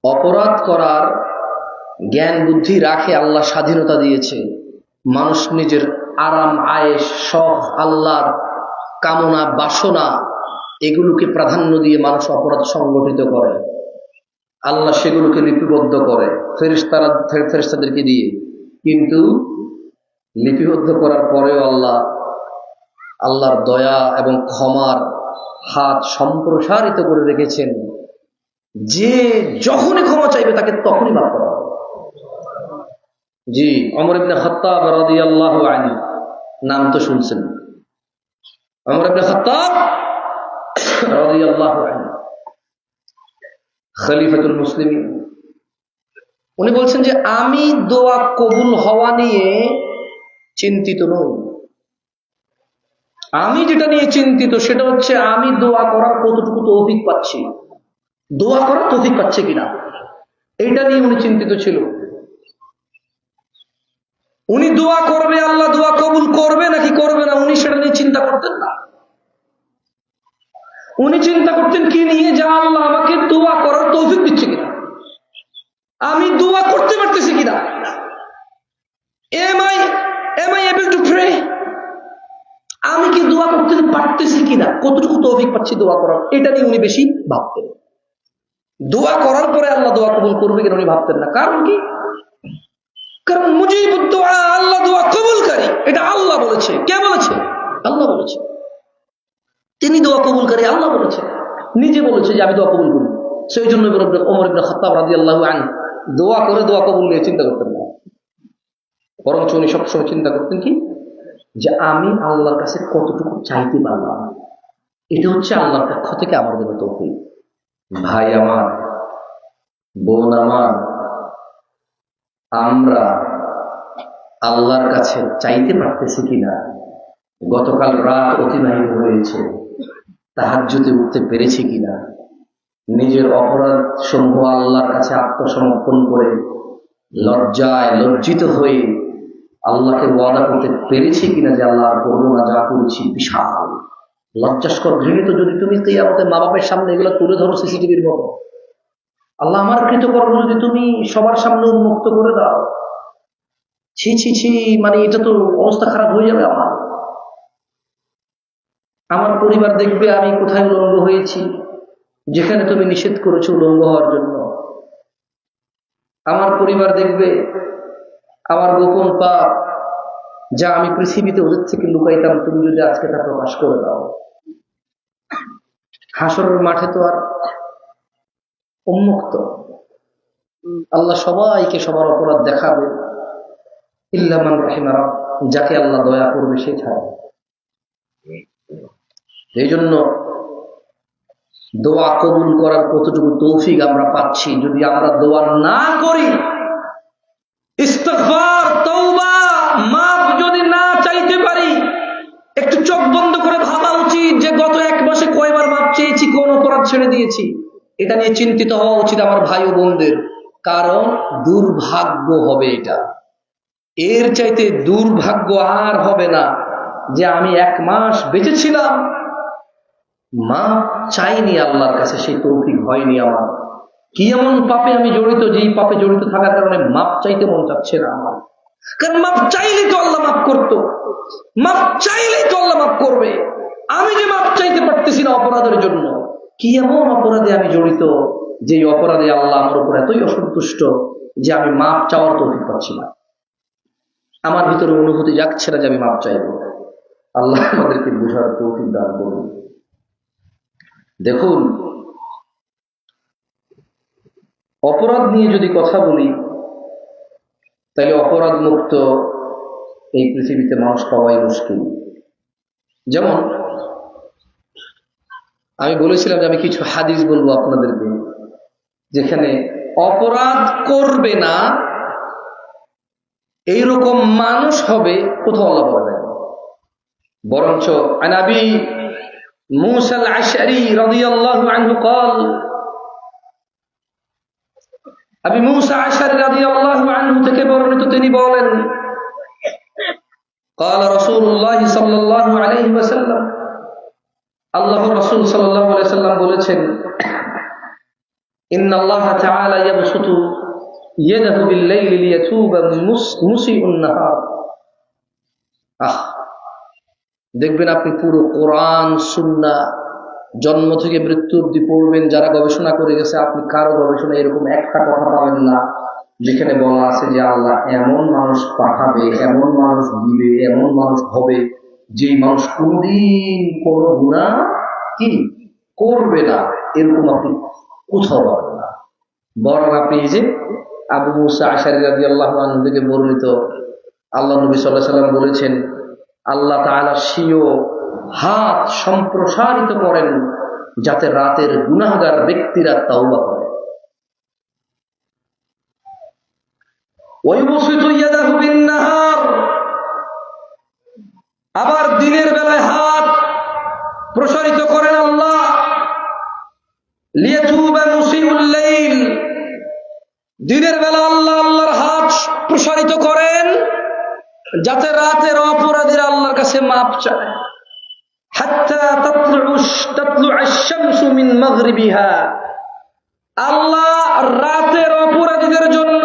[SPEAKER 2] অপরাধ করার জ্ঞান বুদ্ধি রাখে, আল্লাহ স্বাধীনতা দিয়েছে। মানুষ নিজের আরাম আয়েশ শখ আল্লাহর কামনা বাসনা এগুলোকে প্রাধান্য দিয়ে মানুষ অপরাধ সংগঠিত করে। আল্লাহ সেগুলোকে লিপিবদ্ধ করে ফেরেশতাদেরকে দিয়ে। কিন্তু লিপিবদ্ধ করার পরেও আল্লাহর দয়া এবং ক্ষমার হাত সম্প্রসারিত করে রেখেছেন, যে যখনই ক্ষমা চাইবে তাকে তখনই মাফ করা হবে। জি, ওমর ইবনে খাত্তাব রাদিয়াল্লাহু আনহু, নাম তো শুনছেন, ওমর ইবনে খাত্তাব রাদিয়াল্লাহু আনহু, খলিফাতুল মুসলিমিন। উনি বলছেন যে আমি দোয়া কবুল হওয়া নিয়ে চিন্তিত নই। আমি যেটা নিয়ে চিন্তিত সেটা হচ্ছে আমি দোয়া করার কতটুকু তৌফিক পাচ্ছি, দোয়া করার তৌফিক পাচ্ছে কিনা, এইটা নিয়ে উনি চিন্তিত ছিল। উনি দোয়া করবে, আল্লাহ দোয়া কবুল করবে নাকি করবে না, উনি সেটা নিয়ে চিন্তা করতেন না। উনি চিন্তা করতেন কি নিয়ে, যে আল্লাহ আমাকে দোয়া করার তৌফিক দিচ্ছে কিনা, আমি দোয়া করতে পারতেছি কিনা, am I able to pray, আমি কি দোয়া করতে পারতেছি কিনা, কতটুকু তৌফিক পাচ্ছি দোয়া করার, এটা নিয়ে উনি বেশি ভাবতেন। দোয়া করার পরে আল্লাহ দোয়া কবুল করবে কিনা উনি ভাবতেন না। কারণ কি? কারণ মুজিবুদ দুআ, আল্লাহ দোয়া কবুলকারী, এটা আল্লাহ বলেছে। কে বলেছে? আল্লাহ বলেছে। তিনি দোয়া কবুলকারী, আল্লাহ বলেছে, নিজে বলেছে যে আমি দোয়া কবুল করি। সেই জন্য ওমর ইবনে খাত্তাব রাদিয়াল্লাহু আনহু দোয়া করে দোয়া কবুল নিয়ে চিন্তা করতেন না, বরঞ্চ উনি সবসময় চিন্তা করতেন কি, যে আমি আল্লাহর কাছে কতটুকু চাইতে পারলাম, এটা হচ্ছে আল্লাহর পক্ষ থেকে আমার জন্য তৌফিক। ভাই আমার, বোন আমার, আমরা আল্লাহর কাছে চাইতে পারতেছি কিনা। গতকাল রাত অতিবাহিত হয়েছে, তাহাজ্জুদে উঠতে পেরেছি কিনা, নিজের অপরাধ সমূহ আল্লাহর কাছে আত্মসমর্পণ করে লজ্জায় লজ্জিত হয়ে আল্লাহকে ওয়াদা করতে পেরেছি কিনা যে আল্লাহ আর করবো না, যা করেছি বিশাল লজ্জাস্কর ঘৃণিত। যদি তুমি কিয়ামতে মা বাপের সামনে এগুলো তুলে ধরো সিসিটিভির মতো, আল্লাহ আমার কৃতকর্ম যদি তুমি সবার সামনে উন্মুক্ত করে দাও, ছি ছি ছি, মানে এটা তো অবস্থা খারাপ হয়ে যাবে। আমার পরিবার দেখবে আমি কোথায় উলঙ্গ হয়েছি, যেখানে তুমি নিষেধ করেছো উলঙ্গ হওয়ার জন্য। আমার পরিবার দেখবে আমার গোপন পাপ, যা আমি পৃথিবীতে ওদের থেকে লুকাইতাম, তুমি যদি আজকে তা প্রকাশ করে দাও। হাসরের মাঠে তো আর উন্মুক্ত, আল্লাহ সবাইকে সবার অপরাধ দেখাবে, ইল্লা মান রাহিমা রাব, যাকে আল্লাহ দয়া করবে সে ছাড়া। এই জন্য দোয়া কবুল করার কতটুকু তৌফিক আমরা পাচ্ছি, যদি আমরা দোয়া না করি, ইস্তিগফার তওবা মাফ যদি না চাইতে পারি, একটু চোখ বন্ধ করে ভাবা উচিত যে গত এক মাসে কয়বার মাফ চেয়েছি, কোন অপরাধ ছেড়ে দিয়েছি। এটা নিয়ে চিন্তিত হওয়া উচিত আমার ভাই ও বোনদের। কারণ দুর্ভাগ্য হবে এটা, এর চাইতে দুর্ভাগ্য আর হবে না যে আমি এক মাস বেঁচেছিলাম, মাফ চাইনি আল্লাহর কাছে, সেই তৌফিক হয়নি আমার। কি এমন পাপে আমি জড়িত, যেই পাপে জড়িত থাকার কারণে মাফ চাইতে মন চাচ্ছে না আমার। কারণ মাফ চাইলেই তো আল্লাহ মাফ করতো, মাফ চাইলেই তো আল্লাহ মাফ করবে। আমি যে মাফ চাইতে পারতেছি না অপরাধের জন্য, কি এমন অপরাধে আমি জড়িত, যে অপরাধে আল্লাহ আমার উপর এতই অসন্তুষ্ট যে আমি মাফ চাওয়ার তৌফিক পাচ্ছি না। আমার ভিতরে অনুভূতি যাচ্ছে না যে আমি মাফ চাইব। আল্লাহ আমাদেরকে বোঝার তৌফিক দান করুন। দেখুন, অপরাধ নিয়ে যদি কথা বলি, তাহলে অপরাধ মুক্ত এই পৃথিবীতে মানুষ পাওয়াই মুশকিল। যেমন আমি বলেছিলাম যে আমি কিছু হাদিস বলবো আপনাদেরকে, যেখানে অপরাধ করবে না এইরকম মানুষ হবে কোথাও আল্লাহ বলে দেয়। বরঞ্চ আন আবি মুসা আল-আশআরী রাদিয়াল্লাহু আনহু قال, আবি মুসা আশআরী রাদিয়াল্লাহু আনহু থেকে বর্ণিত, তিনি বলেন قال رسول الله صلى الله عليه وسلم আল্লাহর রাসূল সাল্লাল্লাহু আলাইহি সাল্লাম বলেছেন ইন্না আল্লাহ তাআলা ইয়াবসুতু ইয়াদাহু বিল-লাইলি লিয়াতুবা মুসিউন নাহার। দেখবেন আপনি পুরো কোরআন সুন্নাহ জন্ম থেকে মৃত্যু অবধি পড়বেন, যারা গবেষণা করে গেছে, আপনি কারো গবেষণা এরকম একটা কথা পাবেন না যেখানে বলা আছে যে আল্লাহ এমন মানুষ পাঠাবে, এমন মানুষ দিবে, এমন মানুষ হবে যে মানুষ কোনদিন কোন গুনাহ কি করবে না, এরকম আপনি কোথাও পাবেন না। বরং আপনি এই যে আবু মুসা আশআরী রাদিয়াল্লাহু আনহু থেকে বর্ণিত, আল্লাহ নবী সাল্লাল্লাহু আলাইহি ওয়াসাল্লাম বলেছেন আল্লাহ তাআলা স্বীয় হাত সম্প্রসারিত করেন যাতে রাতের গুনাহগার ব্যক্তিরা তাওবা করে। ওয়াইবসিতু ইয়াদাহু বিন-নাহার, আবার দিনের বেলায় হাত প্রসারিত করেন আল্লাহ। লিয়াতুবা মুসিউল লাইল, দিনের বেলা আল্লাহ আল্লাহর হাত প্রসারিত করেন যাতে রাতের অপরাধীরা আল্লাহর কাছে মাপ চায়। হাত্তা তাতলু'ু আশ-শামসু মিন মাগরিবিহা, আল্লাহ রাতের অপরাধীদের জন্য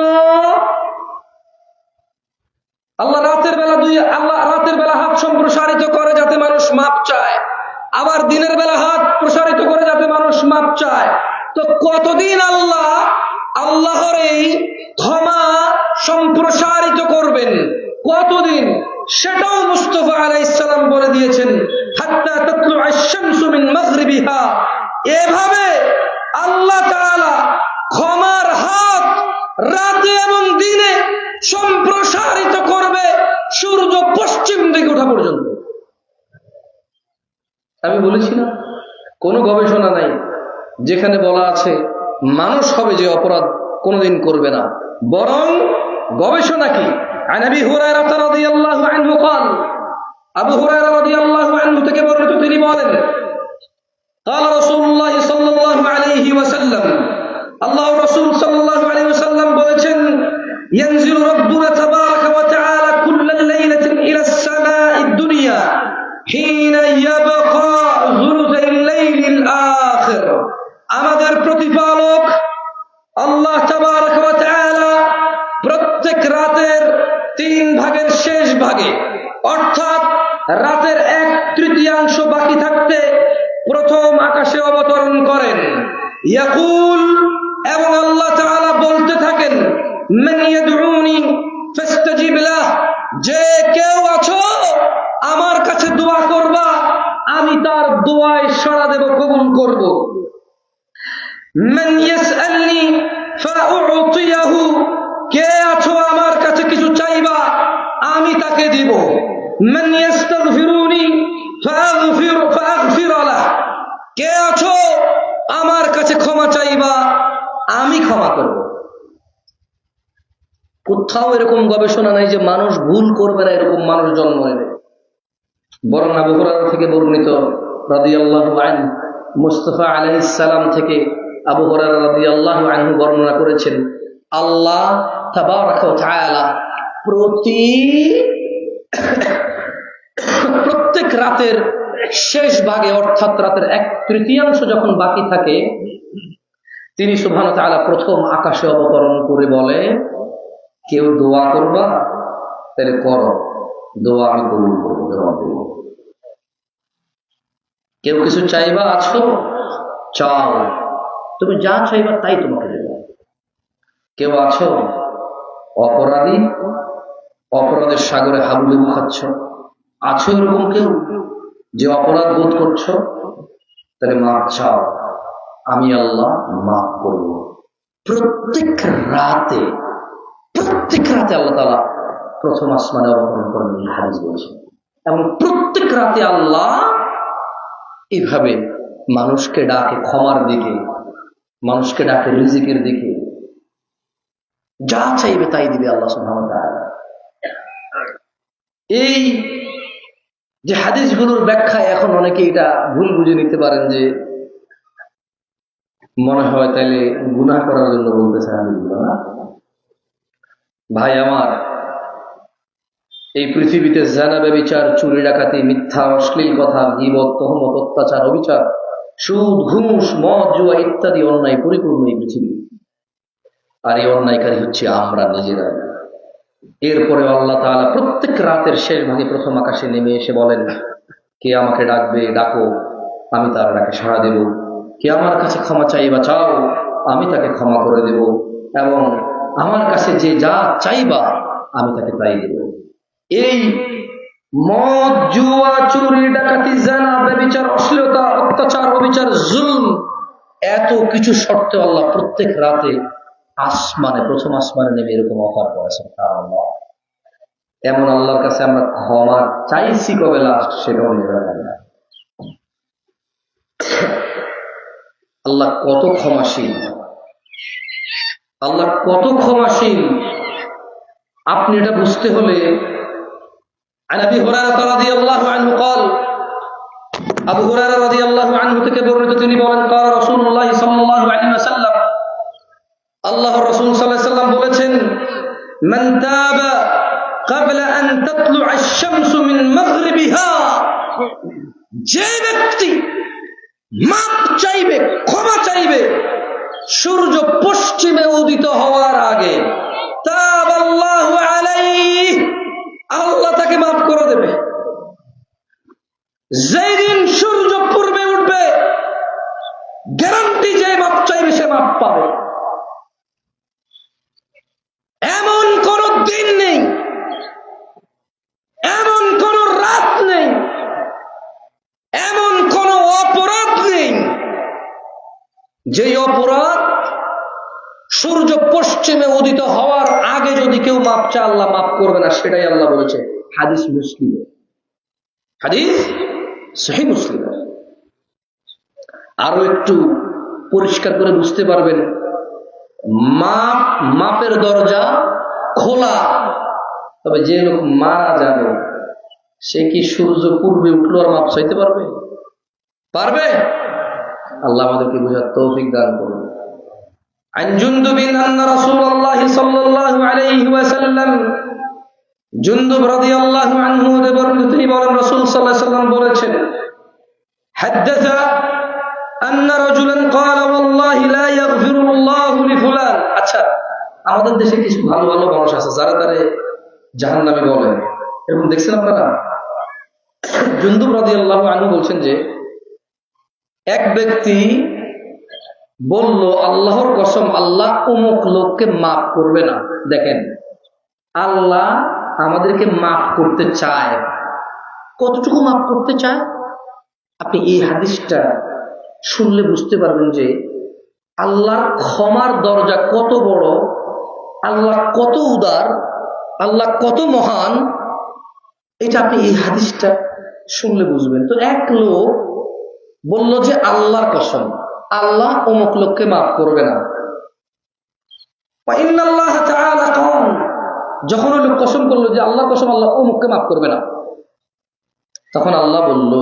[SPEAKER 2] আল্লাহ রাতের বেলা হাত সম্প্রসারিত করে যাতে মানুষ মাপ চায়, আবার দিনের বেলা হাত প্রসারিত করে যাতে মানুষ মাপ চায়। তো কতদিন আল্লাহর এই ক্ষমা সম্প্রসারিত করবেন, কতদিন, সেটাও মুস্তাফা আলাইহিস সালাম বলে দিয়েছেন। হাত্তা তাতলু আশ-শামসু মিন মাগরিবিহা, এভাবে আল্লাহ তাআলা ক্ষমার হাত রাতে এবং দিনে সম্প্রসারিত করবে সূর্য পশ্চিম দিকে ওঠা পর্যন্ত। আমি বলেছি না, কোনো গবেষণা নাই যেখানে বলা আছে মানুষ হবে যে অপরাধ কোনোদিন করবে না, বরং গবেষণা কি। عن ابي هريره رضي الله عنه قال, আবু হুরায়রা রাদিয়াল্লাহু আনহু থেকে বর্ণিত, তিনি বলেন قال رسول الله صلى الله عليه وسلم, আল্লাহর রাসূল সাল্লাল্লাহু আলাইহি ওয়াসাল্লাম বলেছেন ينزل ربنا تبارك وتعالى كل ليلة إلى السماء الدنيا حين يبقى ثلثي الليل الآخر, আমাদের প্রতিপালক আল্লাহ তাবারক ওয়া তাআলা প্রত্যেক রাতের 3 ভাগের শেষ ভাগে, অর্থাৎ রাতের 1/3 বাকি থাকতে প্রথম আকাশে অবতরণ করেন। ইয়াকুল, এবং আল্লাহ তাআলা বলতে থাকেন মান ইয়াদউনি ফাস্তাজিব লাহ, যে কেউ আছো আমার কাছে দোয়া করবা, আমি তার দোয়ায় সাড়া দেব, কবুল করব। মান ইয়াসআলনি ফাউতিয়াহু, কে আছো আমার কাছে কিছু চাইবা, আমি তাকে দিব। মান ইস্তাগফিরুনি ফাআগফির লাহ, কে আছো আমার কাছে ক্ষমা চাইবা, আমি ক্ষমা করব। কোথাও এরকম গবেষণা নাই যে মানুষ ভুল করবে না, এরকম মানুষ জন্ম নেবে। বরং আবু হুরায়রা থেকে বর্ণিত রাদিয়াল্লাহু আনহু, মুস্তাফা আলাইহিস সালাম থেকে আবু হুরায়রা রাদিয়াল্লাহু আনহু বর্ণনা করেছেন আল্লাহ তাবারাকা ওয়া তাআলা প্রত্যেক রাতের শেষ ভাগে, অর্থাৎ রাতের 1/3 যখন বাকি থাকে, তিনি সুবহানাহু ওয়া তাআলা প্রথম আকাশে অবতরণ করে বলে, কেউ দোয়া করবা তাহলে করো, দোয়া আমি কবুল করবো, জবাব দেব। কেউ কিছু চাইবা আছো, চাও, তুমি যা চাইবা তাই তোমাকে দেব। কেউ আছো অপরাধী, অপরাধের সাগরে হাবুডুবু খাচ্ছ, আছো এরকম কেউ যে অপরাধ বোধ করছো, তাহলে মাফ চাও, আমি আল্লাহ মাফ করব। প্রত্যেক রাতে আল্লাহ তাআলা প্রথম আসমানে অবতরণ করেন, হাদিস বলছে। এবং প্রত্যেক রাতে আল্লাহ এইভাবে মানুষকে ডাকে ক্ষমার দিকে, মানুষকে ডাকে রিজিকের দিকে, যা চাইবে তাই দিবে আল্লাহ সুবহানাহু ওয়া তাআলা। এই যে হাদিসগুলোর ব্যাখ্যায় এখন অনেকে এটা ভুল বুঝে নিতে পারেন যে মনে হয় তাইলে গুনাহ করার জন্য বলতেছে হাদিসগুলো। না ভাই আমার,
[SPEAKER 1] এই পৃথিবীতে জানা, ব্যভিচার, চুরি, ডাকাতি, মিথ্যা, অশ্লীল কথা, গীবত, তহমত, অত্যাচার, অবিচার, সুদ, ঘুষ, মদ, জুয়া ইত্যাদি অন্যায় পরিপূর্ণ এই পৃথিবী। আর এই অন্যায়কারী হচ্ছে আমরা নিজেরা। এরপরে আল্লাহ তাআলা প্রত্যেক রাতের শেষ ভাগে প্রথম আকাশে নেমে এসে বলেন, কে আমাকে ডাকবে, ডাকো, আমি তার ডাকে সাড়া দেব। কে আমার কাছে ক্ষমা চাইবা, চাও, আমি তাকে ক্ষমা করে দেব। এবং আমার কাছে যে যা চাইবা আমি তাকে তাই দেব। এই মদ, জুয়া, চুরি, ডাকাতি, জানা, ব্যভিচার, অশ্লীলতা, অত্যাচার, অবিচার, জুলম, এত কিছু শর্তে আল্লাহ প্রত্যেক রাতে আসমানে, প্রথম আসমানে নেমে এরকম অফার করেছেন। আল্লাহ, এমন আল্লাহর কাছে আমরা ক্ষমা চাইছি কবে লাস্ট সেটাও নেবে না। আল্লাহ কত ক্ষমাশীল, আল্লাহ কত ক্ষমাশীল, আপনি এটা বুঝতে হলে عن ابي هريره رضي الله عنه قال আবু হুরায়রা রাদিয়াল্লাহু আনহু থেকে বর্ণিত, তিনি বলেন, قال رسول الله صلى الله عليه وسلم, আল্লাহর রাসূল সাল্লাল্লাহু আলাইহি ওয়াসাল্লাম বলেছেন, من تاب قبل ان تطلع الشمس من مغربها, যে ব্যক্তি মাপ চাইবে, ক্ষমা চাইবে সূর্য পশ্চিমে উদিত হওয়ার আগে, তাবাল্লাহু আলাইহি, আল্লাহ তাকে মাফ করে দেবে। যেই দিন সূর্য পূর্বে উঠবে, গ্যারান্টি যে মাপ চাইবে সে মাপ পাবে। এমন কোন দিন নেই, এমন কোন রাত নেই, এমন কোন অপরাধ নেই যে অপরাধ সূর্য পশ্চিমে উদিত হওয়ার আগে যদি কেউ মাপ চায় আল্লাহ মাফ করবে না। সেটাই আল্লাহ বলেছে, হাদিস মুসলিম, হাদিস সহিহ মুসলিম। আরো একটু পরিষ্কার করে বুঝতে পারবেন, মাপের দরজা খোলা, তবে যে লোক মারা যাবে সে কি সূর্য পূর্বে উঠলো আর মাপ চাইতে পারবে? পারবে? আল্লাহ আমাদেরকে বোঝার তৌফিক দান করুন। عن جندب أن رسول الله صلى الله عليه وسلم, জুনদুব রাদিয়াল্লাহু আনহু তিনি বলেন, রাসূল সাল্লাল্লাহু আলাইহি ওয়াসাল্লাম বলেছেন, حدث أن رجلا قال والله لا يغفر الله لفلان। আচ্ছা, আমাদের দেশে কিছু ভালো ভালো মানুষ আছে যারা তারে জাহান্নামী বলেন, এরকম দেখছেন আপনারা? জুনদুব রাদিয়াল্লাহু আনহু বলছেন যে এক ব্যক্তি বলল, আল্লাহর কসম, আল্লাহ অমুক লোককে মাফ করবে না। দেখেন, আল্লাহ আমাদেরকে মাফ করতে চায়, কতটুকু মাফ করতে চায় আপনি এই হাদিসটা শুনলে বুঝতে পারবেন যে আল্লাহর ক্ষমার দরজা কত বড়, আল্লাহ কত উদার, আল্লাহ কত মহান। এটা আপনি এই হাদিসটা শুনলে বুঝবেন। তো এক লোক বলল যে আল্লাহর কসম, আল্লাহ অমুক লোককে মাফ করবে না। যখন ওই লোক কসম করলো যে আল্লাহর কসম, আল্লাহ অমুককে মাফ করবে না, তখন আল্লাহ বলল,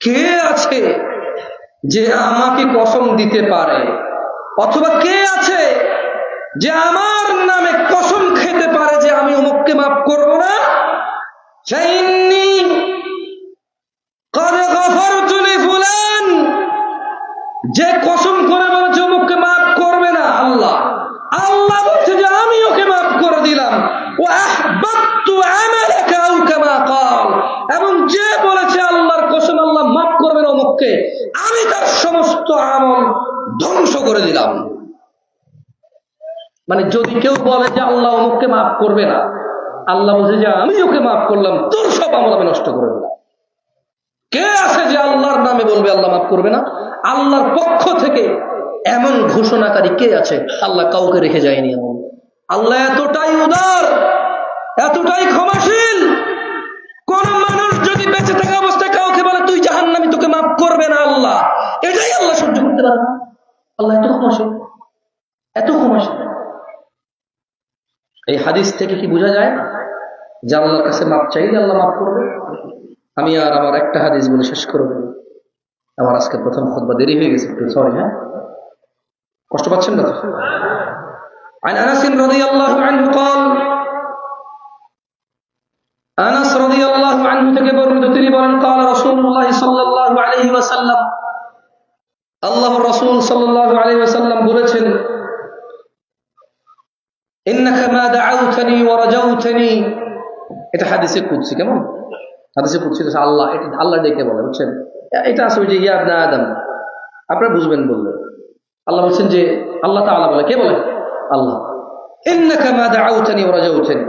[SPEAKER 1] কে আছে যে আমাকে কসম দিতে পারে, অথবা কে আছে যে আমার নামে কসম খেতে পারে যে আমি অমুককে মাফ করব না? যে কসম করে বলেছে অমুককে মাফ করবে না, আল্লাহ আল্লাহ বলছে যে আমি ওকে মাফ করে দিলাম। এবং যে বলেছে আল্লাহর কসম আল্লাহ মাফ করবে না অমুককে, আমি তার সমস্ত আমল ধ্বংস করে দিলাম। মানে যদি কেউ বলে যে আল্লাহ অমুককে মাফ করবে না, আল্লাহ বলছে যে আমি ওকে মাফ করলাম, তোর সব আমল আমি নষ্ট করে দিলাম। কে আছে যে আল্লাহর নামে বলবে আল্লাহ মাফ করবে না? আল্লাহর পক্ষ থেকে এমন ঘোষণাকারী কে আছে? আল্লাহ কাউকে রেখে যায়নি এমন। আল্লাহ এতটাই উদার, এতটাই ক্ষমাশীল, কোন মানুষ যদি বেঁচে থাকা অবস্থায় কাউকে বলে তুই জাহান্নামী, তোকে মাফ করবে না আল্লাহ, এটাই আল্লাহ সহ্য করতে পারে না। আল্লাহ এত ক্ষমাশীল, এত ক্ষমাশীল। এই হাদিস থেকে কি বোঝা যায় যে আল্লাহর কাছে মাফ চাইলে আল্লাহ মাফ করবে? আমি আর আমার একটা হাদিস বলে শেষ করব। আমার আজকে প্রথম খুতবা দেরি হয়ে গেছে, একটু সরি। হ্যাঁ,
[SPEAKER 2] কষ্ট পাচ্ছেন না? عن أنس رضي الله عنه قال أنس رضي الله عنه থেকে বর্ণিত তিনি বলেন قال رسول الله صلى الله عليه وسلم আল্লাহর রাসূল সাল্লাল্লাহু আলাইহি ওয়াসাল্লাম বলেছেন إنك ما دعوتني ورجوتني এটা হাদিসে কুদসি। কেমন হাদিসে কুদসি? আল্লাহ, এটা আল্লাহ ডেকে বলে, বুঝছেন? এটা আছে ওই যে ইয়া ইবনে আদম, আপনারা বুঝবেন বললে। আল্লাহ বলছেন যে আল্লাহ তাআলা বলে, কে বলে? আল্লাহ। ইন্নাকা মা দাআউতানি ওয়া রাজাউতানি,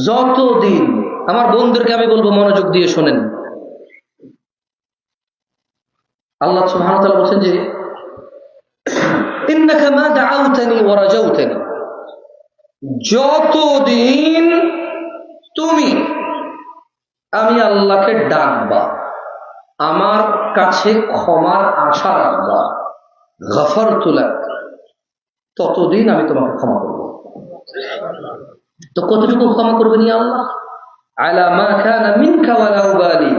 [SPEAKER 2] যতদিন, আমার বন্ধুদেরকে আমি বলবো মনোযোগ দিয়ে শোনেন, আল্লাহ সুবহানাহু ওয়া তাআলা বলছেন যে ইন্নাকা মা দাআউতানি ওয়া রাজাউতানি, যতদিন তুমি আমি আল্লাহকে ডাকবা, আমার কাছে ক্ষমার আশা রাখবা, গফারতু লাক, ততদিন আমি তোমাকে ক্ষমা করব। তো কতটুকু ক্ষমা করবেন ইয়া আল্লাহ? আলা মা কানা মিনকা ওয়ালা উবালি,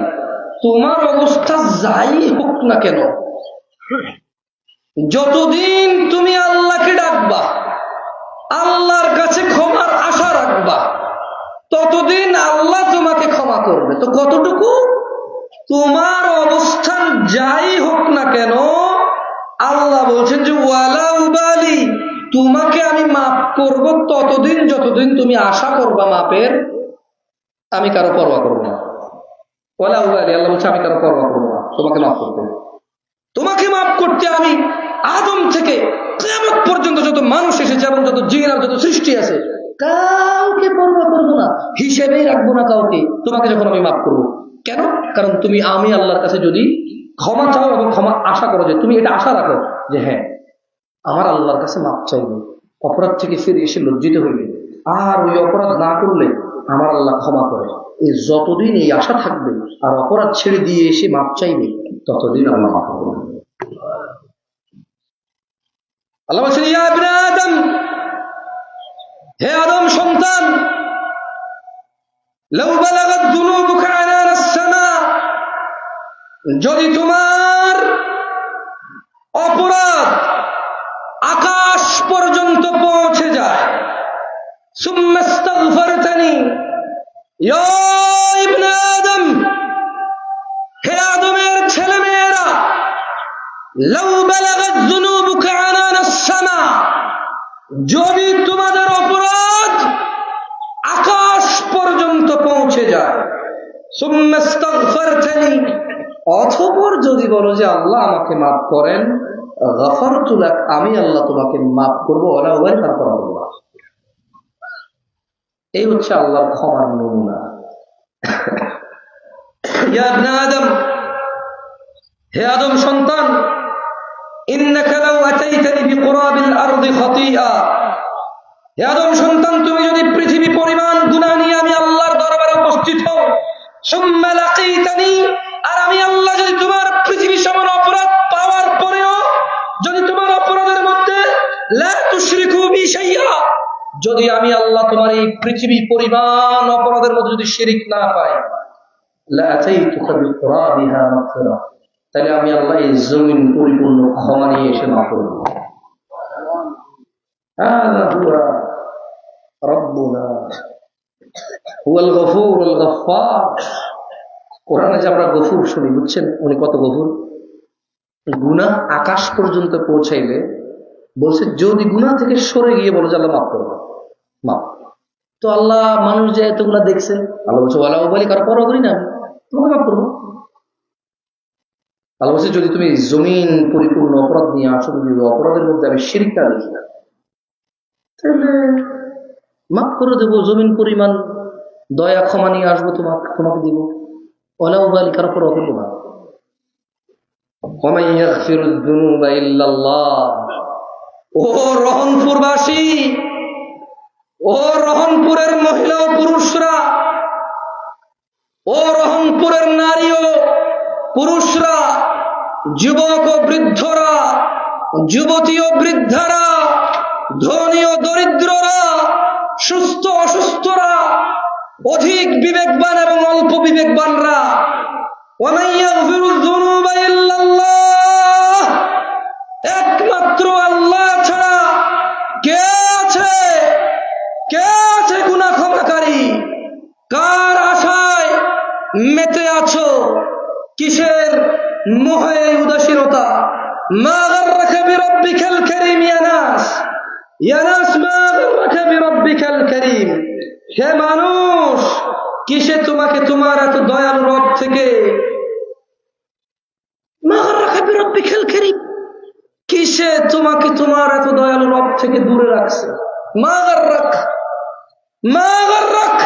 [SPEAKER 2] তোমার অবস্থা যাই হোক না কেন, যতদিন তুমি আল্লাহকে ডাকবা, আল্লাহর কাছে ক্ষমার আশা রাখবা, ততদিন আল্লাহ তোমাকে ক্ষমা করবে। তো কতটুকু? তোমার অবস্থান যাই হোক না কেন, আল্লাহ বলছেন যে ওয়ালা উবালি, তোমাকে আমি মাফ করব ততদিন যতদিন তুমি আশা করবা মাপের, আমি কারো পরোয়া করবো না। ওয়ালা উবালি, আল্লাহ বলছে আমি কারো পরোয়া করবো না, তোমাকে মাফ করতে, তোমাকে মাফ করতে আমি আদম থেকে কিয়ামত পর্যন্ত যত মানুষ এসেছে এবং যত জিন আর যত সৃষ্টি আছে কাউকে পরোয়া করবো না, হিসেবেই রাখবো না কাউকে, তোমাকে যখন আমি মাফ করবো। কেন? কারণ তুমি আমি আল্লাহর কাছে যদি ক্ষমা চাও এবং ক্ষমা আশা করো, যে তুমি এটা আশা রাখো যে হ্যাঁ আমার আল্লাহর কাছে মাফ চাইবে, অপরাধ থেকে ফিরে এসে লজ্জিত হইবে, আর ওই অপরাধ না করলে আমার আল্লাহ ক্ষমা করে, এই যতদিন এই আশা থাকবে আর অপরাধ ছেড়ে দিয়ে এসে মাফ চাইবে, ততদিন আল্লাহ মাফ করবে। আল্লাহ বলছেন ইয়া ইবনে আদম, হে আদম সন্তান, লাউ বালাগাত যুনুবুকা আনানাস সামা, যদি তোমার অপরাধ আকাশ পর্যন্ত পৌঁছে যায়, সুম্মা ইস্তাগফারতানি ইয়া ইবনে আদম, হে আদমের ছেলে মেয়েরা, লাউ বালাগাত যুনুবুকা আনানাস সামা, যদি তোমাদের অপরাধ আকাশ পর্যন্ত পৌঁছে যায়, সুম্মা ইস্তাগফারতানি, অতঃপর যদি বলো যে আল্লাহ আমাকে মাফ করেন, গফারতু লাক, আমি আল্লাহ তোমাকে মাফ করবো, ওয়ালা উবালি, তারপর আল্লাহ। এই হচ্ছে আল্লাহর ক্ষমার নমুনা। ইয়া ইবনে আদম, হে আদম সন্তান, ইন্নাকা লাউ আতাইতানি বিকুরাবিল আরদি খাতিআ, হে আদম সন্তান, তুমি যদি পৃথিবী পরিমাণ গুনাহ নিয়ে আমি আল্লাহর দরবারে উপস্থিত হও, সুম্মা লাকিতানি, আর আমি আল্লাহ যদি তোমার পৃথিবী সমান অপরাধ পাওয়ার পরেও যদি তোমার অপরাধের মধ্যে লা তুশরিকু বি শাইআ, যদি আমি আল্লাহ তোমার এই পৃথিবী পরিমাণ অপরাধের মধ্যে যদি শিরিক না পাই, লা আতাইতুকা বিকুরাবিহা মাগফিরা, তাহলে আমি আল্লাহ এই জমিন পরিপূর্ণ ক্ষমা নিয়ে এসে মাফ করব। হাযা হুয়া রাব্বুনা হুয়াল গফুরুল গফফার। কোরআনে যে আমরা গফুর শুনি, বুঝছেন উনি কত গফুর? গুনাহ আকাশ পর্যন্ত পৌঁছাইলে বলছে যদি গুনাহ থেকে সরে গিয়ে বলো যে আল্লাহ মাফ করবো, মাফ। তো আল্লাহ মানুষ যে এতগুলা দেখছেন, আল্লাহ বলছে ওয়ালা উবালি, কারো পরোয়া করি না, আমি তোমাকে মাফ করবো। আল্লাহ বলছে যদি তুমি জমিন পরিপূর্ণ অপরাধ নিয়ে আসো, যদি অপরাধের মধ্যে আমি শিরকটা দেখি না, তাহলে মাফ করে দেবো, জমিন পরিমাণ দয়া ক্ষমা নিয়ে আসবো, তোমাকে দিব, ওয়ালা উবালি, কারো পরোয়া করবো না। ওয়ামান ইয়াগফিরুয যুনুবা ইল্লাল্লাহ, ও রহনপুরবাসী, ও রহনপুরের মহিলা ও পুরুষরা, ও রহনপুরের নারী ও পুরুষরা, যুবক ও বৃদ্ধরা, যুবতী ও বৃদ্ধারা, ধনী ও দরিদ্ররা, সুস্থ অসুস্থরা, অধিক বিবেকবান এবং অল্প বিবেকবানরা, ওয়ামান ইয়াগফিরুয যুনুবা ইল্লাল্লাহ, একমাত্র মেতে আছো কিসের মোহে উদাসীনতা? মা গাররাকা বিরাব্বিকাল কারীম ইয়া নাস, ইয়া নাস মা গাররাকা বিরাব্বিকাল কারীম। হে মানুষ, কিসে তোমাকে তোমার এত দয়ালু রব থেকে, মা গাররাকা বিরাব্বিকাল কারীম, কিসে তোমাকে তোমার এত দয়ালু রব থেকে দূরে রাখছে? মা গাররাক, মা গাররাক,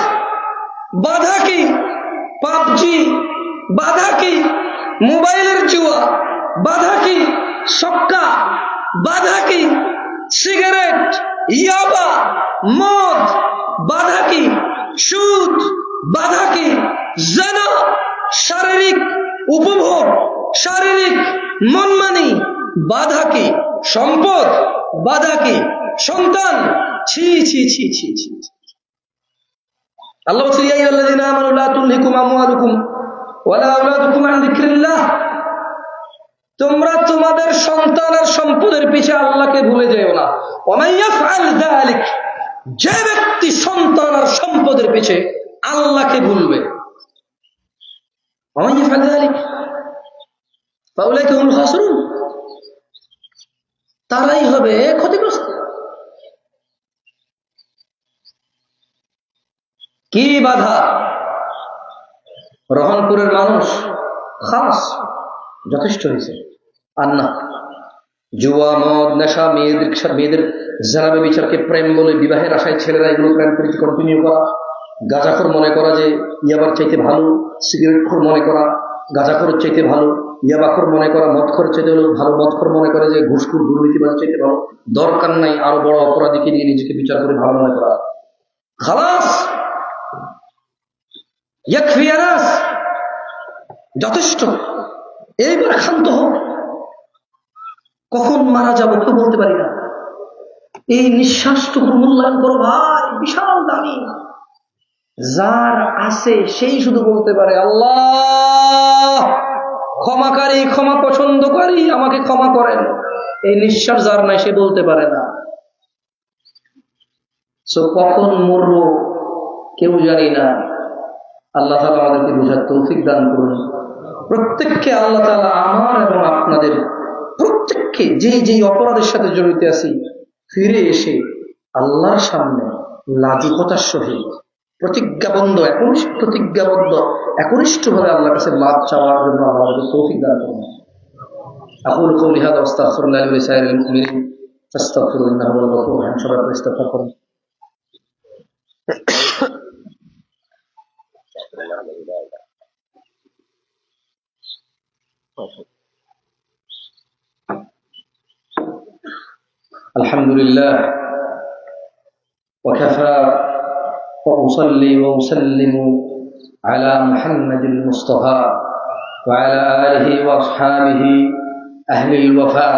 [SPEAKER 2] বাধা কি? পাবজি বাধা কি? মোবাইলের জুয়া বাধা কি? সক্কা বাধা কি? সিগারেট, ইয়াবা, মদ বাধা কি? সুদ বাধা কি? জিনা, শারীরিক উপভোগ, শারীরিক মনমানি বাধা কি? সম্পদ বাধা কি? সন্তান, ছি ছি ছি ছি ছি। আল্লাহ বলছে, ইয়া আইয়ুহাল্লাযীনা আমানু লা তুলহিকুম আমওয়ালুকুম ওয়ালা আওলাদুকুম আন যিকরিল্লাহ। তোমরা তোমাদের সন্তান আর সম্পদের পিছে আল্লাহকে ভুলে যেও না। ওয়া মান ইয়াফআল যালিক, যে ব্যক্তি সন্তান আর সম্পদের পিছে আল্লাহকে ভুলবে, ওয়া মান ইয়াফআল যালিক ফাউলাইকা হুমুল খাসিরুন, তারাই হবে ক্ষতিগ্রস্ত। কি বাধা? রহনপুরের মানুষ খাস যথেষ্ট হয়েছে। আর না, জুয়া, মদ, নেশা, মেয়েদের জানাবে বিচারকে প্রেম বলে বিবাহের আশায় ছেলেরা এগুলো প্রেম প্রীতি কন্টিনিউ করা, গাঁজাখোর মনে করা যে ইয়াবার চাইতে ভালো, সিগারেটখোর মনে করা গাঁজাখোরের চাইতে ভালো, ইয়াবাখোর মনে করা মদখোর চাইতে ভালো, মদখোর মনে করে যে ঘুষখোর দুর্নীতিবাজ চাইতে ভালো। দরকার নাই আরো বড় অপরাধীকে নিয়ে নিজেকে বিচার করে ভালো মনে করা। খালাস, ইয়াকফি ইয়া নাস, যথেষ্ট, এইবার ক্ষান্ত হোক। কখন মারা যাবো কেউ বলতে পারি না। এই নিঃশ্বাসটুকুর মূল্যায়ন করো ভাই, বিশাল দামি। যার আছে সেই শুধু বলতে পারে, আল্লাহ ক্ষমাকারী, ক্ষমা পছন্দকারী, আমাকে ক্ষমা করেন। এই নিঃশ্বাস যার নাই সে বলতে পারে না। কখন মরবো কেউ জানি না। আল্লাহ তাআলা আমাদেরকে বোঝার তৌফিক দান করুন। প্রত্যেককে আল্লাহ তাআলা আমার এবং আপনাদের প্রত্যেককে যেই অপরাধের সাথে জড়িত আছি ফিরে এসে আল্লাহর সামনে লাজুকতার সহিত প্রতিজ্ঞাবদ্ধ একনিষ্ঠভাবে আল্লাহর কাছে মাপ চাওয়ার জন্য আমাদেরকে তৌফিক দান করুন। আকুলু কওলি হাযা ওয়া আস্তাগফিরুল্লাহ লি ওয়া লিসাইরিল মুমিনিন ফাস্তাগফিরুহু ইন্নাহু হুয়াল গফুরুর রাহিম। সবাই ইস্তিগফার করুন। আলহামদুলিল্লাহ وكفى وأصلي وأسلم على محمد المصطفى وعلى آله وأصحابه أهل الوفاء.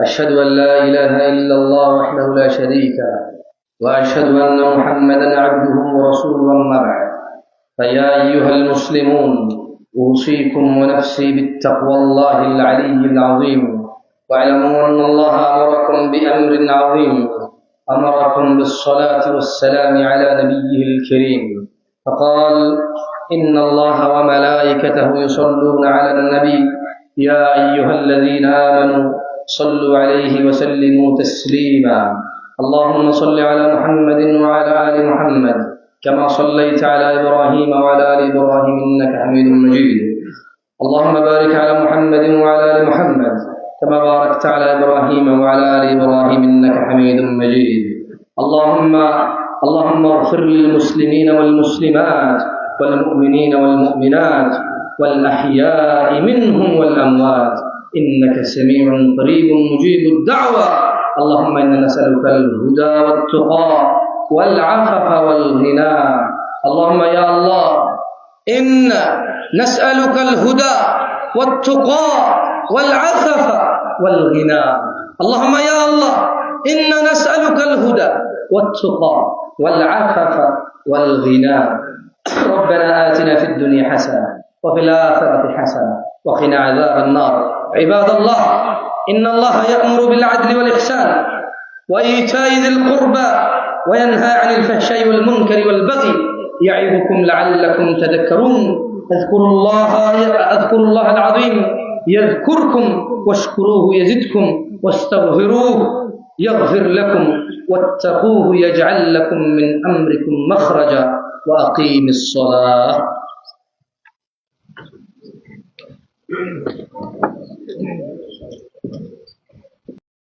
[SPEAKER 2] أشهد أن لا إله إلا الله وحده لا شريك له وأشهد أن محمدا عبده ورسوله. أما بعد، فيا أيها المسلمون، أوصيكم ونفسي بتقوى الله العلي العظيم، واعلموا أن الله أمركم بأمر عظيم، أمركم بالصلاة والسلام على نبيه الكريم، فقال: إن الله وملائكته يصلون على النبي يا أيها الذين آمنوا صلوا عليه وسلموا تسليما. اللهم صل على محمد وعلى آل محمد كما صليت على إبراهيم وعلى آل إبراهيم إنك حميد مجيد. اللهم بارك على محمد وعلى آل محمد كما باركت على إبراهيم وعلى آل إبراهيم إنك حميد مجيد. اللهم اغفر للمسلمين والمسلمات والمؤمنين والمؤمنات والأحياء منهم والأموات إنك سميع قريب مجيب الدعوة. اللهم إنا نسألك الهدى والتقى والعفف والغنى. اللهم يا الله إنا نسألك الهدى والتقى والعفف والغنى. اللهم يا الله إنا نسألك الهدى والتقى والعفف والغنى. ربنا آتنا في الدنيا حسنة وفي الآخرة حسنة وقنا عذاب النار. عباد الله، إن الله يأمر بالعدل والإحسان وإيتاء ذي القربى وينهى عن الفحشاء والمنكر والبغي يعظكم لعلكم تذكرون. আযকুরুল্লাহ আল-আযীম ইয়াযকুরকুম ওয়াশকুরুহু ইয়াজিদকুম ওয়াস্তাগফিরুহু ইয়াগফির লাকুম ওয়াত্তাকুহু ইয়াজআল লাকুম মিন আমরিকুম মাখরাজা ওয়া আকিমিস সালাহ।